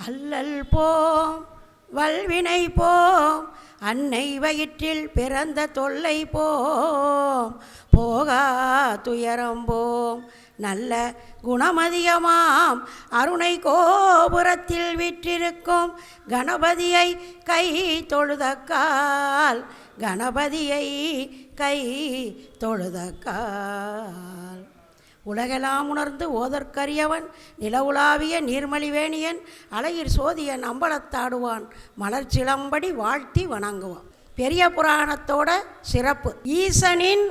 அல்லல் போம் வல்வினை போம் அன்னை வயிற்றில் பிறந்த தொல்லை போம் போகா துயரம் போம் நல்ல குணமதியமாம் அருணை கோபுரத்தில் விற்றிருக்கும் கணபதியை கை தொழுதக்கால் கணபதியை கை தொழுதக்கால் உலகெல்லாம் உணர்ந்து ஓதற்கரியவன் நிலவுலாவிய நீர்மலிவேணியன் அலையிற் சோதியன் அம்பலத்தாடுவான் மலர் சிலம்படி வாழ்த்தி வணங்குவான். பெரிய புராணத்தோட சிறப்பு ஈசனின்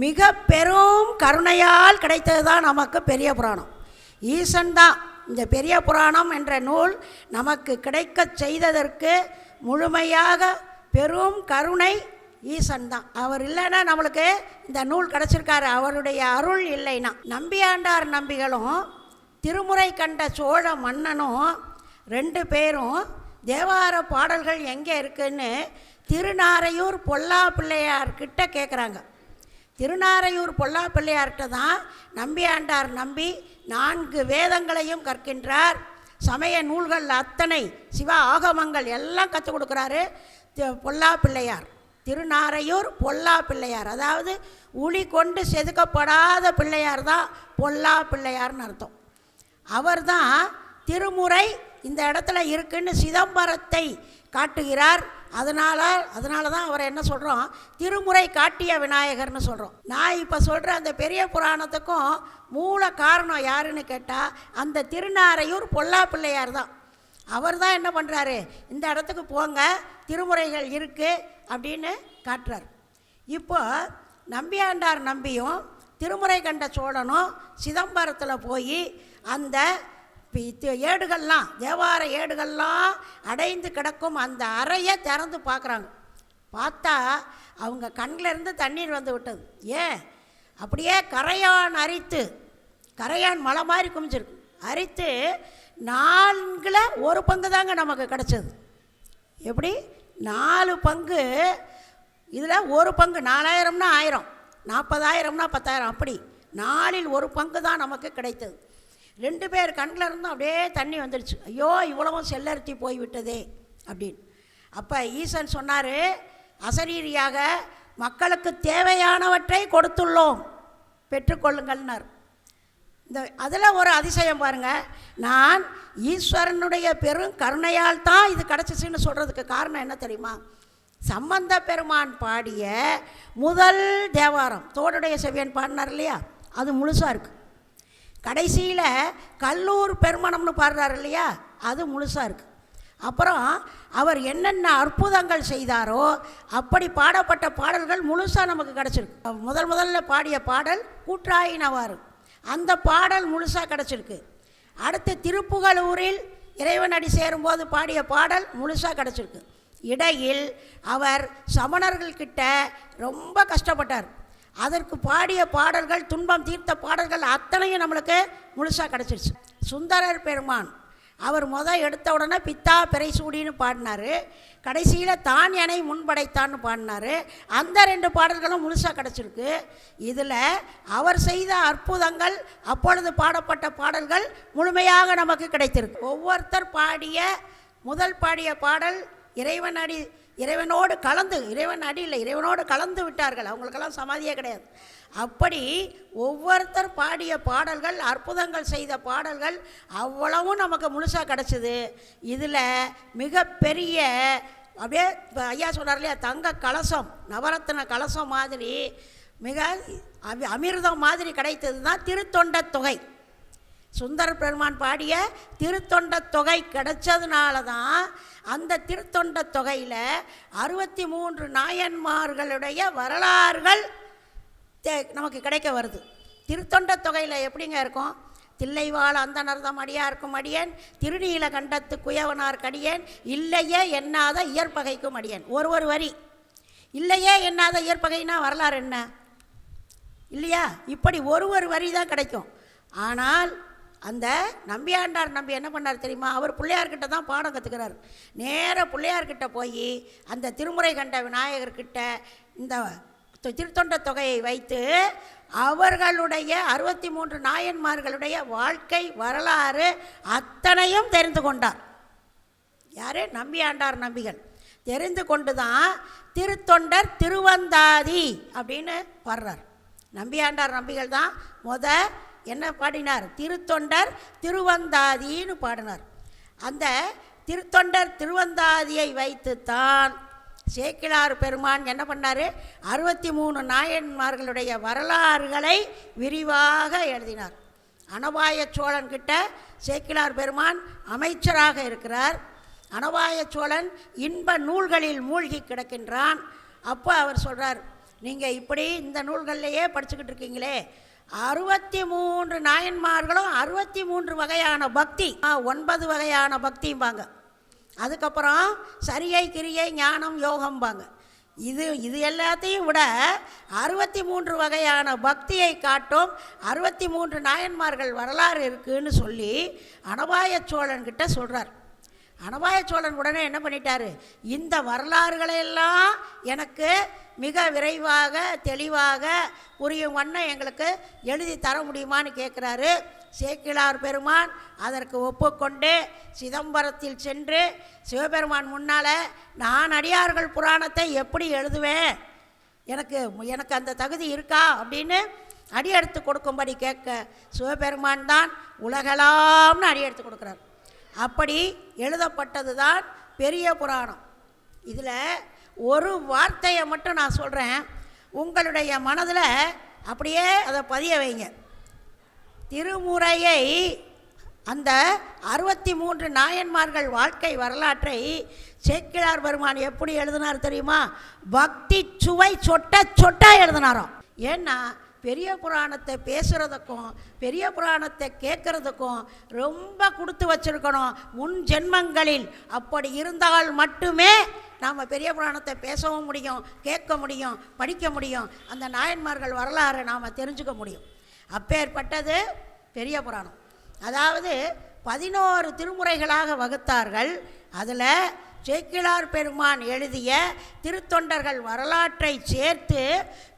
மிக பெரும் கருணையால் கிடைத்தது தான் நமக்கு பெரிய புராணம். ஈசன் தான் இந்த பெரிய புராணம் என்ற நூல் நமக்கு கிடைக்க செய்ததற்கு முழுமையாக பெரும் கருணை ஈசன் தான். அவர் இல்லைன்னா நம்மளுக்கு இந்த நூல் கிடச்சிருக்காரு. அவருடைய அருள் இல்லைன்னா நம்பியாண்டார் நம்பிகளும் திருமுறை கண்ட சோழ மன்னனும் ரெண்டு பேரும் தேவார பாடல்கள் எங்கே இருக்குன்னு திருநாரையூர் பொல்லா பிள்ளையார்கிட்ட கேட்குறாங்க. திருநாரையூர் பொல்லா பிள்ளையார்கிட்ட தான் நம்பியாண்டார் நம்பி 4 வேதங்களையும் கற்கின்றார். சமய நூல்கள் அத்தனை சிவ ஆகமங்கள் எல்லாம் கற்றுக் கொடுக்குறாரு பொல்லா பிள்ளையார். திருநாரையூர் பொல்லா பிள்ளையார், அதாவது உளி கொண்டு செதுக்கப்படாத பிள்ளையார் தான் பொல்லா பிள்ளையார்னு அர்த்தம். அவர் தான் திருமுறை இந்த இடத்துல இருக்குன்னு சிதம்பரத்தை காட்டுகிறார். அதனால தான் அவரை என்ன சொல்கிறோம், திருமுறை காட்டிய விநாயகர்னு சொல்கிறோம். நான் இப்போ சொல்கிற அந்த பெரிய புராணத்துக்கும் மூல காரணம் யாருன்னு கேட்டால் அந்த திருநாரையூர் பொல்லா பிள்ளையார் தான். அவர் தான் என்ன பண்ணுறாரு, இந்த இடத்துக்கு போங்க திருமுறைகள் இருக்குது அப்படின்னு காட்டுறார். இப்போ நம்பியாண்டார் நம்பியும் திருமுறை கண்ட சோழனும் சிதம்பரத்தில் போய் அந்த ஏடுகள்லாம் தேவார ஏடுகள்லாம் அடைந்து கிடக்கும் அந்த அறையை திறந்து பார்க்குறாங்க. பார்த்தா அவங்க கண்ணிலேருந்து தண்ணீர் வந்து விட்டது. ஏன் அப்படியே கரையான் அரித்து, கரையான் மலை மாதிரி குமிஞ்சிருக்கு, அரித்து 4ல் 1 பங்கு தாங்க நமக்கு கிடச்சது. எப்படி 4 பங்கு, இதில் 1 பங்கு 4000னா 1000, 40,000னா 10,000, அப்படி 4ல் 1 பங்கு தான் நமக்கு கிடைத்தது. 2 பேர் கண்ணில் இருந்தும் அப்படியே தண்ணி வந்துடுச்சு. ஐயோ இவ்வளவும் செல்லறுத்தி போய்விட்டதே அப்படின்னு. அப்போ ஈசன் சொன்னார், அசரீரியாக மக்களுக்கு தேவையானவற்றை கொடுத்துள்ளோம், பெற்றுக்கொள்ளுங்கள்னார். இந்த அதில் ஒரு அதிசயம் பாருங்கள், நான் ஈஸ்வரனுடைய பெரும் கருணையால் தான் இது கிடச்சிச்சின்னு சொல்கிறதுக்கு காரணம் என்ன தெரியுமா? சம்பந்த பெருமான் பாடிய முதல் தேவாரம் தோடுடைய செவ்வியன் பாடினார் இல்லையா, அது முழுசாக இருக்குது. கடைசியில் கல்லூர் பெருமணம்னு பாடுறாரு இல்லையா, அது முழுசாக இருக்குது. அப்புறம் அவர் என்னென்ன அற்புதங்கள் செய்தாரோ அப்படி பாடப்பட்ட பாடல்கள் முழுசாக நமக்கு கிடச்சிருக்கு. முதல்ல பாடிய பாடல் கூற்றாயினவாறு, அந்த பாடல் முழுசாக கிடச்சிருக்கு. அடுத்து திருப்புகலூரில் இறைவனடி சேரும்போது பாடிய பாடல் முழுசாக கிடச்சிருக்கு. இடையில் அவர் சமணர்கள்கிட்ட ரொம்ப கஷ்டப்பட்டார். அதற்கு பாடிய பாடல்கள், துன்பம் தீர்த்த பாடல்கள் அத்தனையும் நம்மளுக்கு முழுசாக கிடச்சிருச்சு. சுந்தரர் பெருமான் அவர் எடுத்த உடனே பித்தா பிறைசூடின்னு பாடினார். கடைசியில் தான் எனை முன்படைத்தான்னு பாடினார். அந்த 2 பாடல்களும் முழுசாக கிடச்சிருக்கு. இதில் அவர் செய்த அற்புதங்கள், அப்பொழுது பாடப்பட்ட பாடல்கள் முழுமையாக நமக்கு கிடைத்திருக்கு. ஒவ்வொருத்தர் முதல் பாடிய பாடல் இறைவனோடு கலந்து, இறைவனோடு கலந்து விட்டார்கள். அவங்களுக்கெல்லாம் சமாதியே கிடையாது. அப்படி ஒவ்வொருத்தர் பாடிய பாடல்கள், அற்புதங்கள் செய்த பாடல்கள் அவ்வளவும் நமக்கு முழுசாக கிடச்சிது. இதில் மிகப்பெரிய அப்படியே ஐயா சொன்னார் இல்லையா, தங்க கலசம், நவரத்ன கலசம் மாதிரி மிக அமிர்தம் மாதிரி கிடைத்தது தான் திருத்தொண்ட தொகை. சுந்தர பெருமான் பாடிய திருத்தொண்ட தொகை கிடைச்சதுனால தான் அந்த திருத்தொண்ட தொகையில் 63 நாயன்மார்களுடைய வரலாறுகள் நமக்கு கிடைக்க வருது. திருத்தொண்ட தொகையில் எப்படிங்க இருக்கும், தில்லைவாழ் அந்தனர்தம் அடியார்க்கும் அடியேன், திருநீல கண்டத்து குயவனார் கடியேன், இல்லையே எண்ணாத இயற்பகைக்கும் அடியேன். ஒரு வரி, இல்லையே எண்ணாத இயற்பகைனா வரலாறு என்ன இல்லையா? இப்படி ஒரு வரி தான் கிடைக்கும். ஆனால் அந்த நம்பியாண்டார் நம்பி என்ன பண்ணார் தெரியுமா, அவர் பிள்ளையார்கிட்ட தான் பாடம் கற்றுக்கிறார். நேராக பிள்ளையார்கிட்ட போய் அந்த திருமுறை கண்ட விநாயகர்கிட்ட இந்த திருத்தொண்ட தொகையை வைத்து அவர்களுடைய 63 நாயன்மார்களுடைய வாழ்க்கை வரலாறு அத்தனையும் தெரிந்து கொண்டார். யார்? நம்பியாண்டார் நம்பிகள். தெரிந்து கொண்டு தான் திருத்தொண்டர் திருவந்தாதி அப்படின்னு பாடுறார். நம்பியாண்டார் நம்பிகள் தான் என்ன பாடினார்? திருத்தொண்டர் திருவந்தாதின்னு பாடினார். அந்த திருத்தொண்டர் திருவந்தாதியை வைத்துத்தான் சேக்கிழார் பெருமான் என்ன பண்ணார்? 63 நாயன்மார்களுடைய வரலாறுகளை விரிவாக எழுதினார். அனபாய சோழன் கிட்ட சேக்கிழார் பெருமான் அமைச்சராக இருக்கிறார். அனபாய சோழன் இன்ப நூல்களில் மூழ்கி கிடக்கின்றான். அப்போ அவர் சொல்கிறார், நீங்கள் இப்படி இந்த நூல்கள்லையே படிச்சுக்கிட்டு இருக்கீங்களே, 63 நாயன்மார்களும் 63 வகையான பக்தி, 9 வகையான பக்திம்பாங்க. அதுக்கப்புறம் சரியை கிரியை ஞானம் யோகம்பாங்க. இது எல்லாத்தையும் விட 63 வகையான பக்தியை காட்டும் 63 நாயன்மார்கள் வரலாறு இருக்குன்னு சொல்லி அனபாய சோழன்கிட்ட சொல்கிறார். அனபாய சோழன் உடனே என்ன பண்ணிட்டாரு? இந்த வரலாறுகளையெல்லாம் எனக்கு மிக விரைவாக தெளிவாக புரியும் வண்ணம் எங்களுக்கு எழுதி தர முடியுமான்னு கேட்குறாரு. சேக்கிழார் பெருமான் அதற்கு ஒப்புக்கொண்டு சிதம்பரத்தில் சென்று சிவபெருமான் முன்னால் நான் அடியார்கள் புராணத்தை எப்படி எழுதுவேன், எனக்கு அந்த தகுதி இருக்கா அப்படின்னு அடியெடுத்து கொடுக்கும்படி கேட்க சிவபெருமான் தான் உலகளாம்னு அடியெடுத்து கொடுக்குறார். அப்படி எழுதப்பட்டது தான் பெரிய புராணம். இதில் ஒரு வார்த்தையை மட்டும் நான் சொல்கிறேன், உங்களுடைய மனதில் அப்படியே அதை பதிய வைங்க. திருமுறையை, அந்த 63 நாயன்மார்கள் வாழ்க்கை வரலாற்றை சேக்கிழார் பெருமான் எப்படி எழுதினார் தெரியுமா? பக்தி சுவை சொட்ட சொட்டா எழுதினாராம். ஏன்னா பெரிய புராணத்தை பேசுகிறதுக்கும் பெரிய புராணத்தை கேட்குறதுக்கும் ரொம்ப கொடுத்து வச்சுருக்கணும் முன் ஜென்மங்களில். அப்படி இருந்தால் மட்டுமே நாம் பெரிய புராணத்தை பேசவும் முடியும், கேட்க முடியும், படிக்க முடியும், அந்த நாயன்மார்கள் வரலாறை நாம் தெரிஞ்சுக்க முடியும். அப்பேற்பட்டது பெரிய புராணம். அதாவது 11 திருமுறைகளாக வகுத்தார்கள். அதில் சேக்கிழார் பெருமான் எழுதிய திருத்தொண்டர்கள் வரலாற்றை சேர்த்து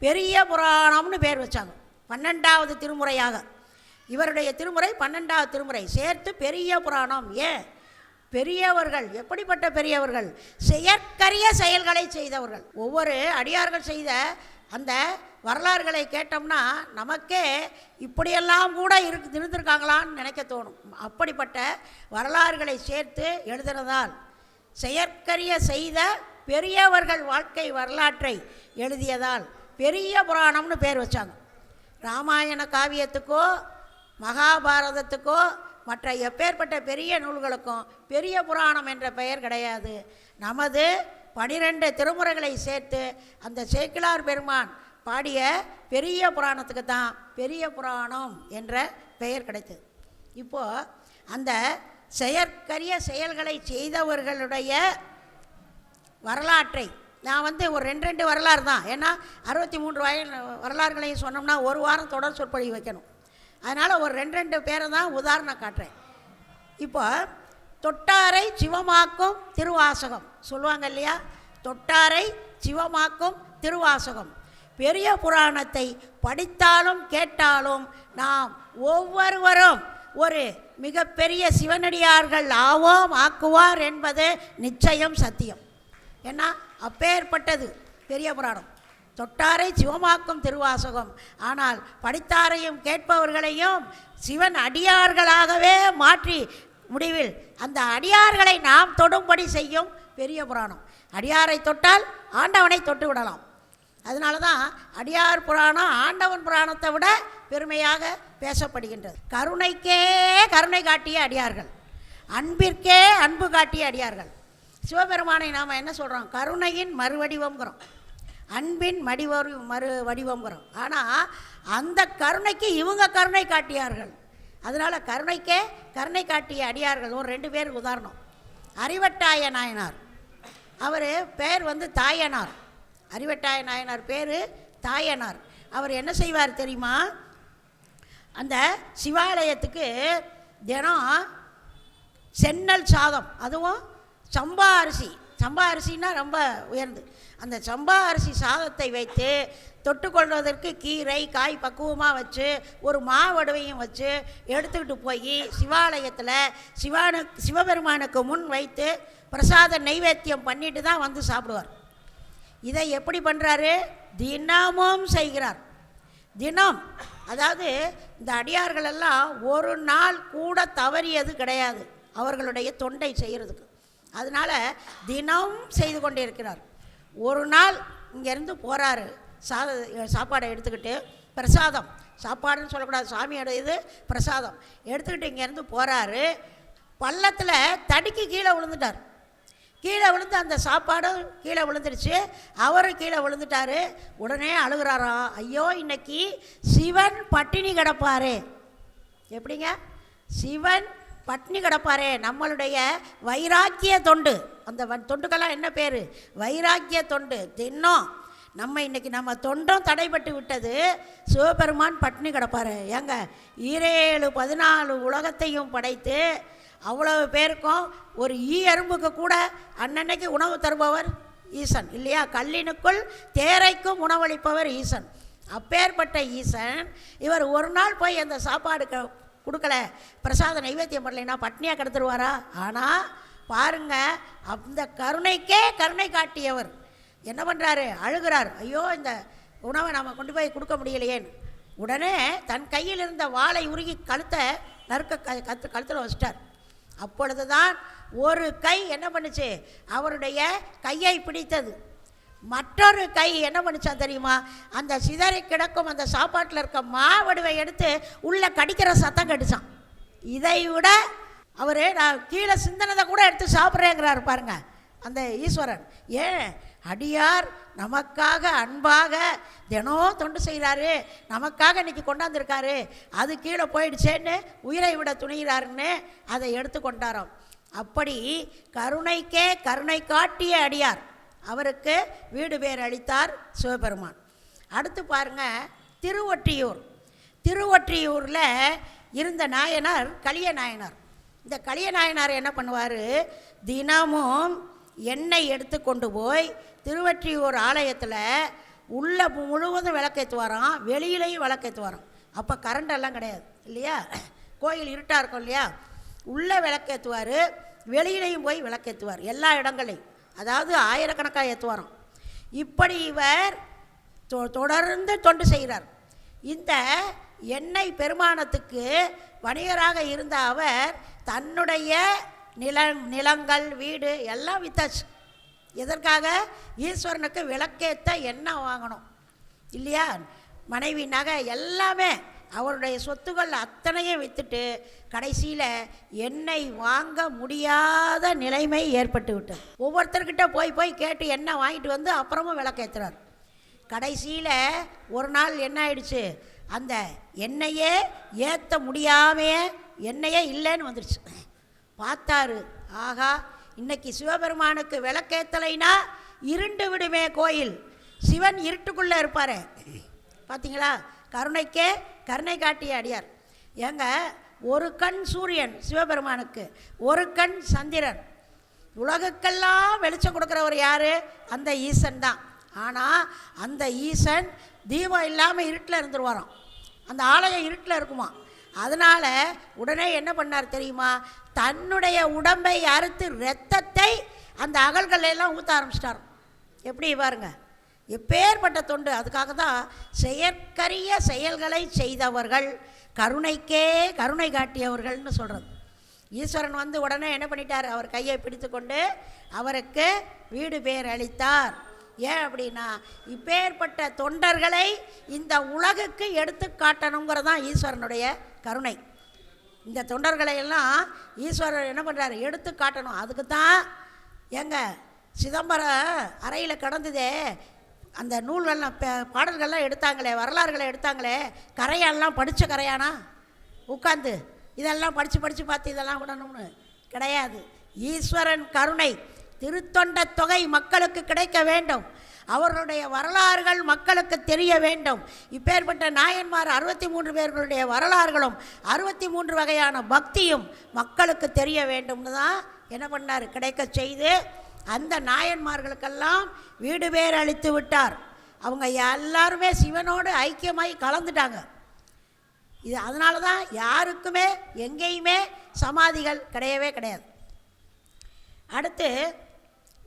பெரிய புராணம்னு பேர் வச்சாங்க. 12வது திருமுறையாக இவருடைய திருமுறை 12வது திருமுறை சேர்த்து பெரிய புராணம். ஏன்? பெரியவர்கள் எப்படிப்பட்ட பெரியவர்கள்? செயற்கரிய செயல்களை செய்தவர்கள். ஒவ்வொரு அடியார்கள் செய்த அந்த வரலாறுகளை கேட்டோம்னா நமக்கே இப்படியெல்லாம் கூட இருந்திருக்காங்களான்னு நினைக்க தோணும். அப்படிப்பட்ட வரலாறுகளை சேர்த்து எழுதுனதால் செயற்கரிய செய்த பெரியவர்கள் வாழ்க்கை வரலாற்றை எழுதியதால் பெரிய புராணம்னு பேர் வச்சாங்க. ராமாயண காவியத்துக்கோ மகாபாரதத்துக்கோ மற்ற எப்பேற்பட்ட பெரிய நூல்களுக்கும் பெரிய புராணம் என்ற பெயர் கிடையாது. நமது 12 திருமுறைகளை சேர்த்து அந்த சேக்கிழார் பெருமான் பாடிய பெரிய புராணத்துக்கு தான் பெரிய புராணம் என்ற பெயர் கிடைத்தது. இப்போது அந்த செயற்கரிய செயல்களை செய்தவர்களுடைய வரலாற்றை நான் ஒரு 2 வரலாறு தான், ஏன்னா 63 வரலாறுகளையும் சொன்னோம்னா ஒரு வாரம் தொடர் சொற்பொழிவு வைக்கணும். அதனால் ஒரு 2 பேரை தான் உதாரணம் காட்டுறேன். இப்போ தொட்டாரை சிவமாக்கும் திருவாசகம் சொல்லுவாங்க இல்லையா? தொட்டாரை சிவமாக்கும் திருவாசகம். பெரிய புராணத்தை படித்தாலும் கேட்டாலும் நாம் ஒவ்வொருவரும் ஒரு மிகப்பெரிய சிவனடியார்கள் ஆக்குவார் என்பது நிச்சயம் சத்தியம். ஏன்னா அப்பேற்பட்டது பெரிய புராணம். தொட்டாரை சிவமாக்கும் திருவாசகம். ஆனால் படித்தாரையும் கேட்பவர்களையும் சிவன் அடியார்களாகவே மாற்றி முடிவில் அந்த அடியார்களை நாம் தொடும்படி செய்யும் பெரிய புராணம். அடியாரை தொட்டால் ஆண்டவனை தொட்டு விடலாம். அதனால தான் அடியார் புராணம் ஆண்டவன் புராணத்தை விட பெருமையாக பேசப்படுகின்றது. கருணைக்கே கருணை காட்டிய அடியார்கள், அன்பிற்கே அன்பு காட்டிய அடியார்கள். சிவபெருமானை நாம் என்ன சொல்கிறோம்? கருணையின் மறுவடிவம்ங்கிறோம், அன்பின் மறு வடிவம்ங்கிறோம். ஆனால் அந்த கருணைக்கு இவங்க கருணை காட்டியார்கள். அதனால் கருணைக்கே கருணை காட்டிய அடியார்கள் ஒரு 2 பேர் உதாரணம். அறிவட்டாய நாயனார், அவர் பேர் தாயனார். அறிவட்டாய நாயனார் பேர் தாயனார். அவர் என்ன செய்வார் தெரியுமா? அந்த சிவாலயத்துக்கு தினம் சென்னல் சாதம், அதுவும் சம்பா அரிசி, சம்பா அரிசின்னா ரொம்ப உயர்ந்து, அந்த சம்பா அரிசி சாதத்தை வைத்து தொட்டுக்கொள்வதற்கு கீரை காய் பக்குவமாக வச்சு ஒரு மாவடுவையும் வச்சு எடுத்துக்கிட்டு போய் சிவாலயத்தில் சிவபெருமானுக்கு முன் வைத்து பிரசாத நைவேத்தியம் பண்ணிட்டு தான் வந்து சாப்பிடுவார். இதை எப்படி பண்ணுறாரு? தினமும் செய்கிறார். தினம், அதாவது இந்த அடியார்களெல்லாம் ஒரு நாள் கூட தவறியது கிடையாது அவர்களுடைய தொண்டை செய்கிறதுக்கு. அதனால் தினம் செய்து கொண்டே இருக்கிறார். ஒரு நாள் இங்கேருந்து போகிறாரு, சாப்பாடை எடுத்துக்கிட்டு, பிரசாதம், சாப்பாடுன்னு சொல்லக்கூடாது, சாமியோட இது பிரசாதம் எடுத்துக்கிட்டு இங்கேருந்து போகிறாரு. பள்ளத்தில் தடுக்கி கீழே விழுந்துட்டார். கீழே விழுந்து அந்த சாப்பாடும் கீழே விழுந்துடுச்சு, அவரும் கீழே விழுந்துட்டார். உடனே அழுகிறாராம், ஐயோ இன்னைக்கு சிவன் பட்டினி கிடப்பாரே. எப்படிங்க சிவன் பட்டினி கிடப்பாரே? நம்மளுடைய வைராக்கிய தொண்டு, அந்த தொண்டுக்கெல்லாம் என்ன பேர்? வைராக்கிய தொண்டு. தினம் நம்ம இன்றைக்கி நம்ம தொண்டும் தடைப்பட்டு விட்டது, சிவபெருமான் பட்டினி கிடப்பாரு. ஏங்க 14 உலகத்தையும் படைத்து அவ்வளவு பேருக்கும் ஒரு எறும்புக்கு கூட அன்னன்னைக்கு உணவு தருபவர் ஈசன் இல்லையா? கல்லினுக்குள் தேரைக்கும் உணவளிப்பவர் ஈசன். அப்பேற்பட்ட ஈசன் இவர் ஒரு நாள் போய் அந்த சாப்பாடு கொடுக்கல, பிரசாத நைவேத்தியம் பண்ணலைன்னா பட்னியாக கிடத்துருவாரா? ஆனால் பாருங்கள், அந்த கருணைக்கே கருணை காட்டியவர் என்ன பண்ணுறாரு? அழுகிறார், ஐயோ இந்த உணவை நாம் கொண்டு போய் கொடுக்க முடியலையேன்னு. உடனே தன் கையில் இருந்த வாளை உருகி கழுத்தை நறுக்க கழுத்தில் வச்சிட்டார். அப்பொழுது தான் ஒரு கை என்ன பண்ணுச்சு? அவருடைய கையை பிடித்தது. மற்றொரு கை என்ன பண்ணிச்சா தெரியுமா? அந்த சிதறி கிடக்கும் அந்த சாப்பாட்டில் இருக்க மாவடுவை எடுத்து உள்ளே கடிக்கிற சத்தம் கடிச்சான். இதை விட அவர் நான் கீழே சிந்தனதை கூட எடுத்து சாப்பிட்றேங்கிறாரு பாருங்க அந்த ஈஸ்வரன். ஏன் அடியார் நமக்காக அன்பாக தினம் தொண்டு செய்கிறாரு, நமக்காக இன்றைக்கி கொண்டாந்துருக்காரு, அது கீழே போயிடுச்சேன்னு உயிரை விட துணிகிறாருன்னு அதை எடுத்து கொண்டாரோம். அப்படி கருணைக்கே கருணை காட்டிய அடியார், அவருக்கு வீடு பேர் அளித்தார் சிவபெருமான். அடுத்து பாருங்கள், திருவொற்றியூரில் இருந்த நாயனார் கலிய நாயனார். இந்த கலிய நாயனார் என்ன பண்ணுவார்? தினமும் எண்ணெய் எடுத்து கொண்டு போய் திருவொற்றியூர் ஆலயத்தில் உள்ள முழுவதும் விளக்கேற்றுவாராம், வெளியிலையும் விளக்கேற்றுவாராம். அப்போ கரண்டெல்லாம் கிடையாது இல்லையா, கோயில் இருட்டாக இருக்கும் இல்லையா, உள்ளே விளக்கேற்றுவார், வெளியிலையும் போய் விளக்கேற்றுவார், எல்லா இடங்களையும். அதாவது ஆயிரக்கணக்காக ஏற்றுவாராம். இப்படி இவர் தொடர்ந்து தொண்டு செய்கிறார். இந்த எண்ணெய் பெருமானத்துக்கு வணிகராக இருந்த அவர் தன்னுடைய நிலங்கள் வீடு எல்லாம் வித்தாச்சு. எதற்காக? ஈஸ்வரனுக்கு விளக்கேற்ற எண்ணெய் வாங்கணும் இல்லையா? மனைவி நகை எல்லாமே அவருடைய சொத்துக்கள் அத்தனையும் விற்றுட்டு கடைசியில் எண்ணெய் வாங்க முடியாத நிலைமை ஏற்பட்டு விட்டது. ஒவ்வொருத்தர்கிட்ட போய் கேட்டு எண்ணெய் வாங்கிட்டு வந்து அப்புறமும் விளக்கேற்றுறார். கடைசியில் ஒரு நாள் என்ன ஆயிடுச்சு? அந்த எண்ணெயே ஏற்ற முடியாமையே எண்ணெயே இல்லைன்னு வந்துடுச்சு. பார்த்தாரு, ஆகா இன்னைக்கு சிவபெருமானுக்கு விளக்கேற்றலைனா இருண்டு விடுமே கோயில், சிவன் இருட்டுக்குள்ளே இருப்பார். பார்த்தீங்களா? கருணைக்கே கருணை காட்டிய அடியார். ஏங்க ஒரு கண் சூரியன் சிவபெருமானுக்கு, ஒரு கண் சந்திரன், உலகுக்கெல்லாம் வெளிச்சம் கொடுக்குறவர் யார்? அந்த ஈசன் தான். ஆனால் அந்த ஈசன் தீபம் இல்லாமல் இருட்டில் இருந்துருவாராம், அந்த ஆலயம் இருட்டில் இருக்குமா. அதனால் உடனே என்ன பண்ணார் தெரியுமா? தன்னுடைய உடம்பை அறுத்து இரத்தத்தை அந்த அகல்கள் எல்லாம் ஊற்ற ஆரம்பிச்சிட்டார். எப்படி பாருங்க, எப்பேற்பட்ட தொண்டு. அதுக்காக தான் செயற்கரிய செயல்களை செய்தவர்கள் கருணைக்கே கருணை காட்டியவர்கள்னு சொல்கிறது. ஈஸ்வரன் வந்து உடனே என்ன பண்ணிட்டார்? அவர் கையை பிடித்து கொண்டு அவருக்கு வீடு பேர் அளித்தார். ஏன் அப்படின்னா இப்பேற்பட்ட தொண்டர்களை இந்த உலகுக்கு எடுத்து காட்டணுங்கிறதான் ஈஸ்வரனுடைய கருணை. இந்த தொண்டர்களை எல்லாம் ஈஸ்வரர் என்ன பண்ணுறாரு? எடுத்து காட்டணும். அதுக்கு தான் ஏங்க சிதம்பரம் அறையில் கடந்ததே அந்த நூல்கள்லாம் பாடல்கள்லாம் எடுத்தாங்களே, வரலாறுகளை எடுத்தாங்களே, கரையான்லாம் படித்த கரையானா உட்காந்து இதெல்லாம் படித்து பார்த்து இதெல்லாம் விடணும்னு கிடையாது. ஈஸ்வரன் கருணை திருத்தொண்ட தொகை மக்களுக்கு கிடைக்க வேண்டும், அவர்களுடைய வரலாறுகள் மக்களுக்கு தெரிய வேண்டும். இப்பேற்பட்ட நாயன்மார் 63 பேர்களுடைய வரலாறுகளும் 63 வகையான பக்தியும் மக்களுக்கு தெரிய வேண்டும்னு தான் என்ன பண்ணார்? கிடைக்க செய்து அந்த நாயன்மார்களுக்கெல்லாம் வீடு பேர் அளித்து விட்டார். அவங்க எல்லாருமே சிவனோடு ஐக்கியமாகி கலந்துட்டாங்க. இது அதனால தான் யாருக்குமே எங்கேயுமே சமாதிகள் கிடையவே கிடையாது. அடுத்து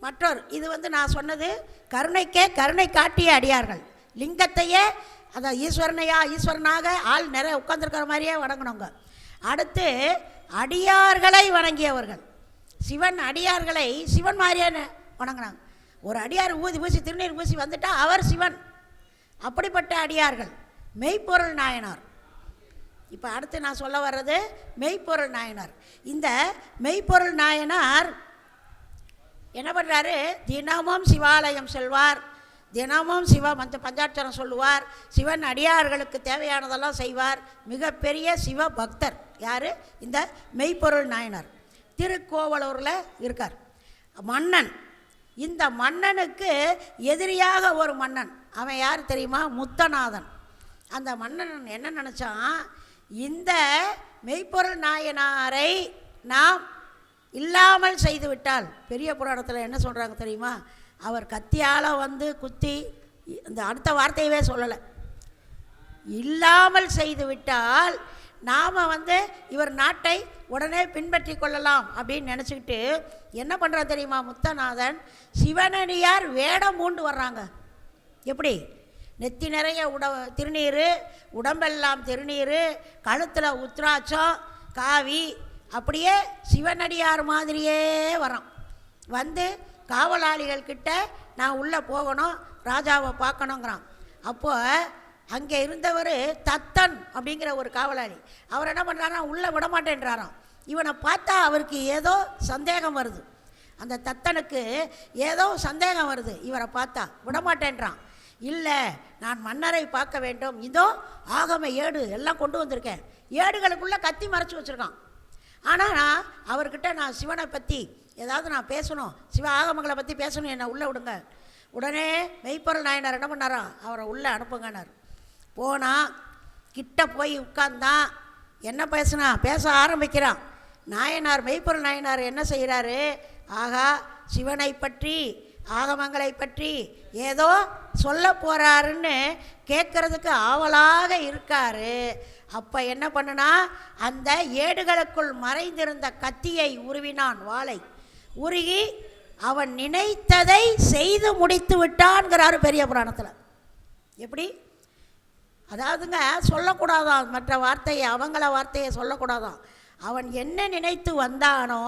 மற்றொரு இது நான் சொன்னது கருணைக்கே கருணை காட்டிய அடியார்கள். லிங்கத்தையே அதை ஈஸ்வரனாக ஆள் நிறைய உட்காந்துருக்கிற மாதிரியே வணங்கினவங்க. அடுத்து அடியார்களை வணங்கியவர்கள். சிவன் அடியார்களை சிவன் மாதிரியே வணங்கினாங்க. ஒரு அடியார் ஊதி பூசி திருநீர் பூசி வந்துட்டால் அவர் சிவன். அப்படிப்பட்ட அடியார்கள் மெய்ப்பொருள் நாயனார். இப்போ அடுத்து நான் சொல்ல வர்றது மெய்ப்பொருள் நாயனார். இந்த மெய்ப்பொருள் நாயனார் என்ன பண்ணுறாரு? தினமும் சிவாலயம் செல்வார், தினமும் பஞ்சாட்சரம் சொல்லுவார், சிவன் அடியார்களுக்கு தேவையானதெல்லாம் செய்வார். மிகப்பெரிய சிவ பக்தர். யார்? இந்த மெய்ப்பொருள் நாயனார். திருக்கோவலூரில் இருக்கார். மன்னன். இந்த மன்னனுக்கு எதிரியாக ஒரு மன்னன். அவன் யார் தெரியுமா? முத்தநாதன். அந்த மன்னன் என்ன நினச்சான்? இந்த மெய்ப்பொருள் நாயனாரை நாம் இல்லாமல் செய்துவிட்டால், பெரிய புராணத்தில் என்ன சொல்கிறாங்க தெரியுமா? அவர் கத்தியால் குத்தி, இந்த அடுத்த வார்த்தையவே சொல்லலை, இல்லாமல் செய்துவிட்டால் நாம் இவர் நாட்டை உடனே பின்பற்றி கொள்ளலாம் அப்படின்னு நினச்சிக்கிட்டு என்ன பண்ணுறான் தெரியுமா? முத்தநாதன் சிவனடியார் வேடம் பூண்டு வர்றாங்க. எப்படி? நெத்தி நிறைய திருநீர், உடம்பெல்லாம் திருநீர், கழுத்தில் உத்ராட்சம், காவி, அப்படியே சிவனடியார் மாதிரியே வரான். காவலாளிகள்கிட்ட நான் உள்ளே போகணும், ராஜாவை பார்க்கணுங்கிறான். அப்போது அங்கே இருந்தவர் தத்தன் அப்படிங்கிற ஒரு காவலாளி. அவர் என்ன பண்ணுறாரா? உள்ளே விடமாட்டேன்றாராம். இவனை பார்த்தா அவருக்கு ஏதோ சந்தேகம் வருது. அந்த தத்தனுக்கு ஏதோ சந்தேகம் வருது. இவரை பார்த்தா விடமாட்டேன்றான். இல்லை, நான் மன்னரை பார்க்க வேண்டும், இதோ ஆகம ஏடு எல்லாம் கொண்டு வந்திருக்கேன். ஏடுகளுக்குள்ளே கத்தி மறைச்சி வச்சுருக்கான். ஆனால் அவர்கிட்ட நான் சிவனை பற்றி ஏதாவது நான் பேசணும், சிவ ஆகமங்களை பற்றி பேசணும், என்னை உள்ளே விடுங்க. உடனே மெய்ப்பொருள் நாயனார் என்ன பண்ணாராம்? அவரை உள்ளே அனுப்புங்கன்னார். போனால் கிட்ட போய் உட்கார்ந்தான். என்ன பேச ஆரம்பிக்கிறான். நாயனார், மெய்ப்பொருள் நாயனார் என்ன செய்கிறாரு? ஆகா, சிவனை பற்றி ஆகமங்களை பற்றி ஏதோ சொல்ல போகிறாருன்னு கேட்குறதுக்கு ஆவலாக இருக்காரு. அப்போ என்ன பண்ணுனா, அந்த ஏடுகளுக்குள் மறைந்திருந்த கத்தியை உருவினான், வாளை உருகி அவன் நினைத்ததை செய்து முடித்து விட்டான்கிறாரு பெரிய புராணத்தில். எப்படி? அதாவதுங்க சொல்லக்கூடாதான், மற்ற வார்த்தையை அவங்கள வார்த்தையை சொல்லக்கூடாதான். அவன் என்ன நினைத்து வந்தானோ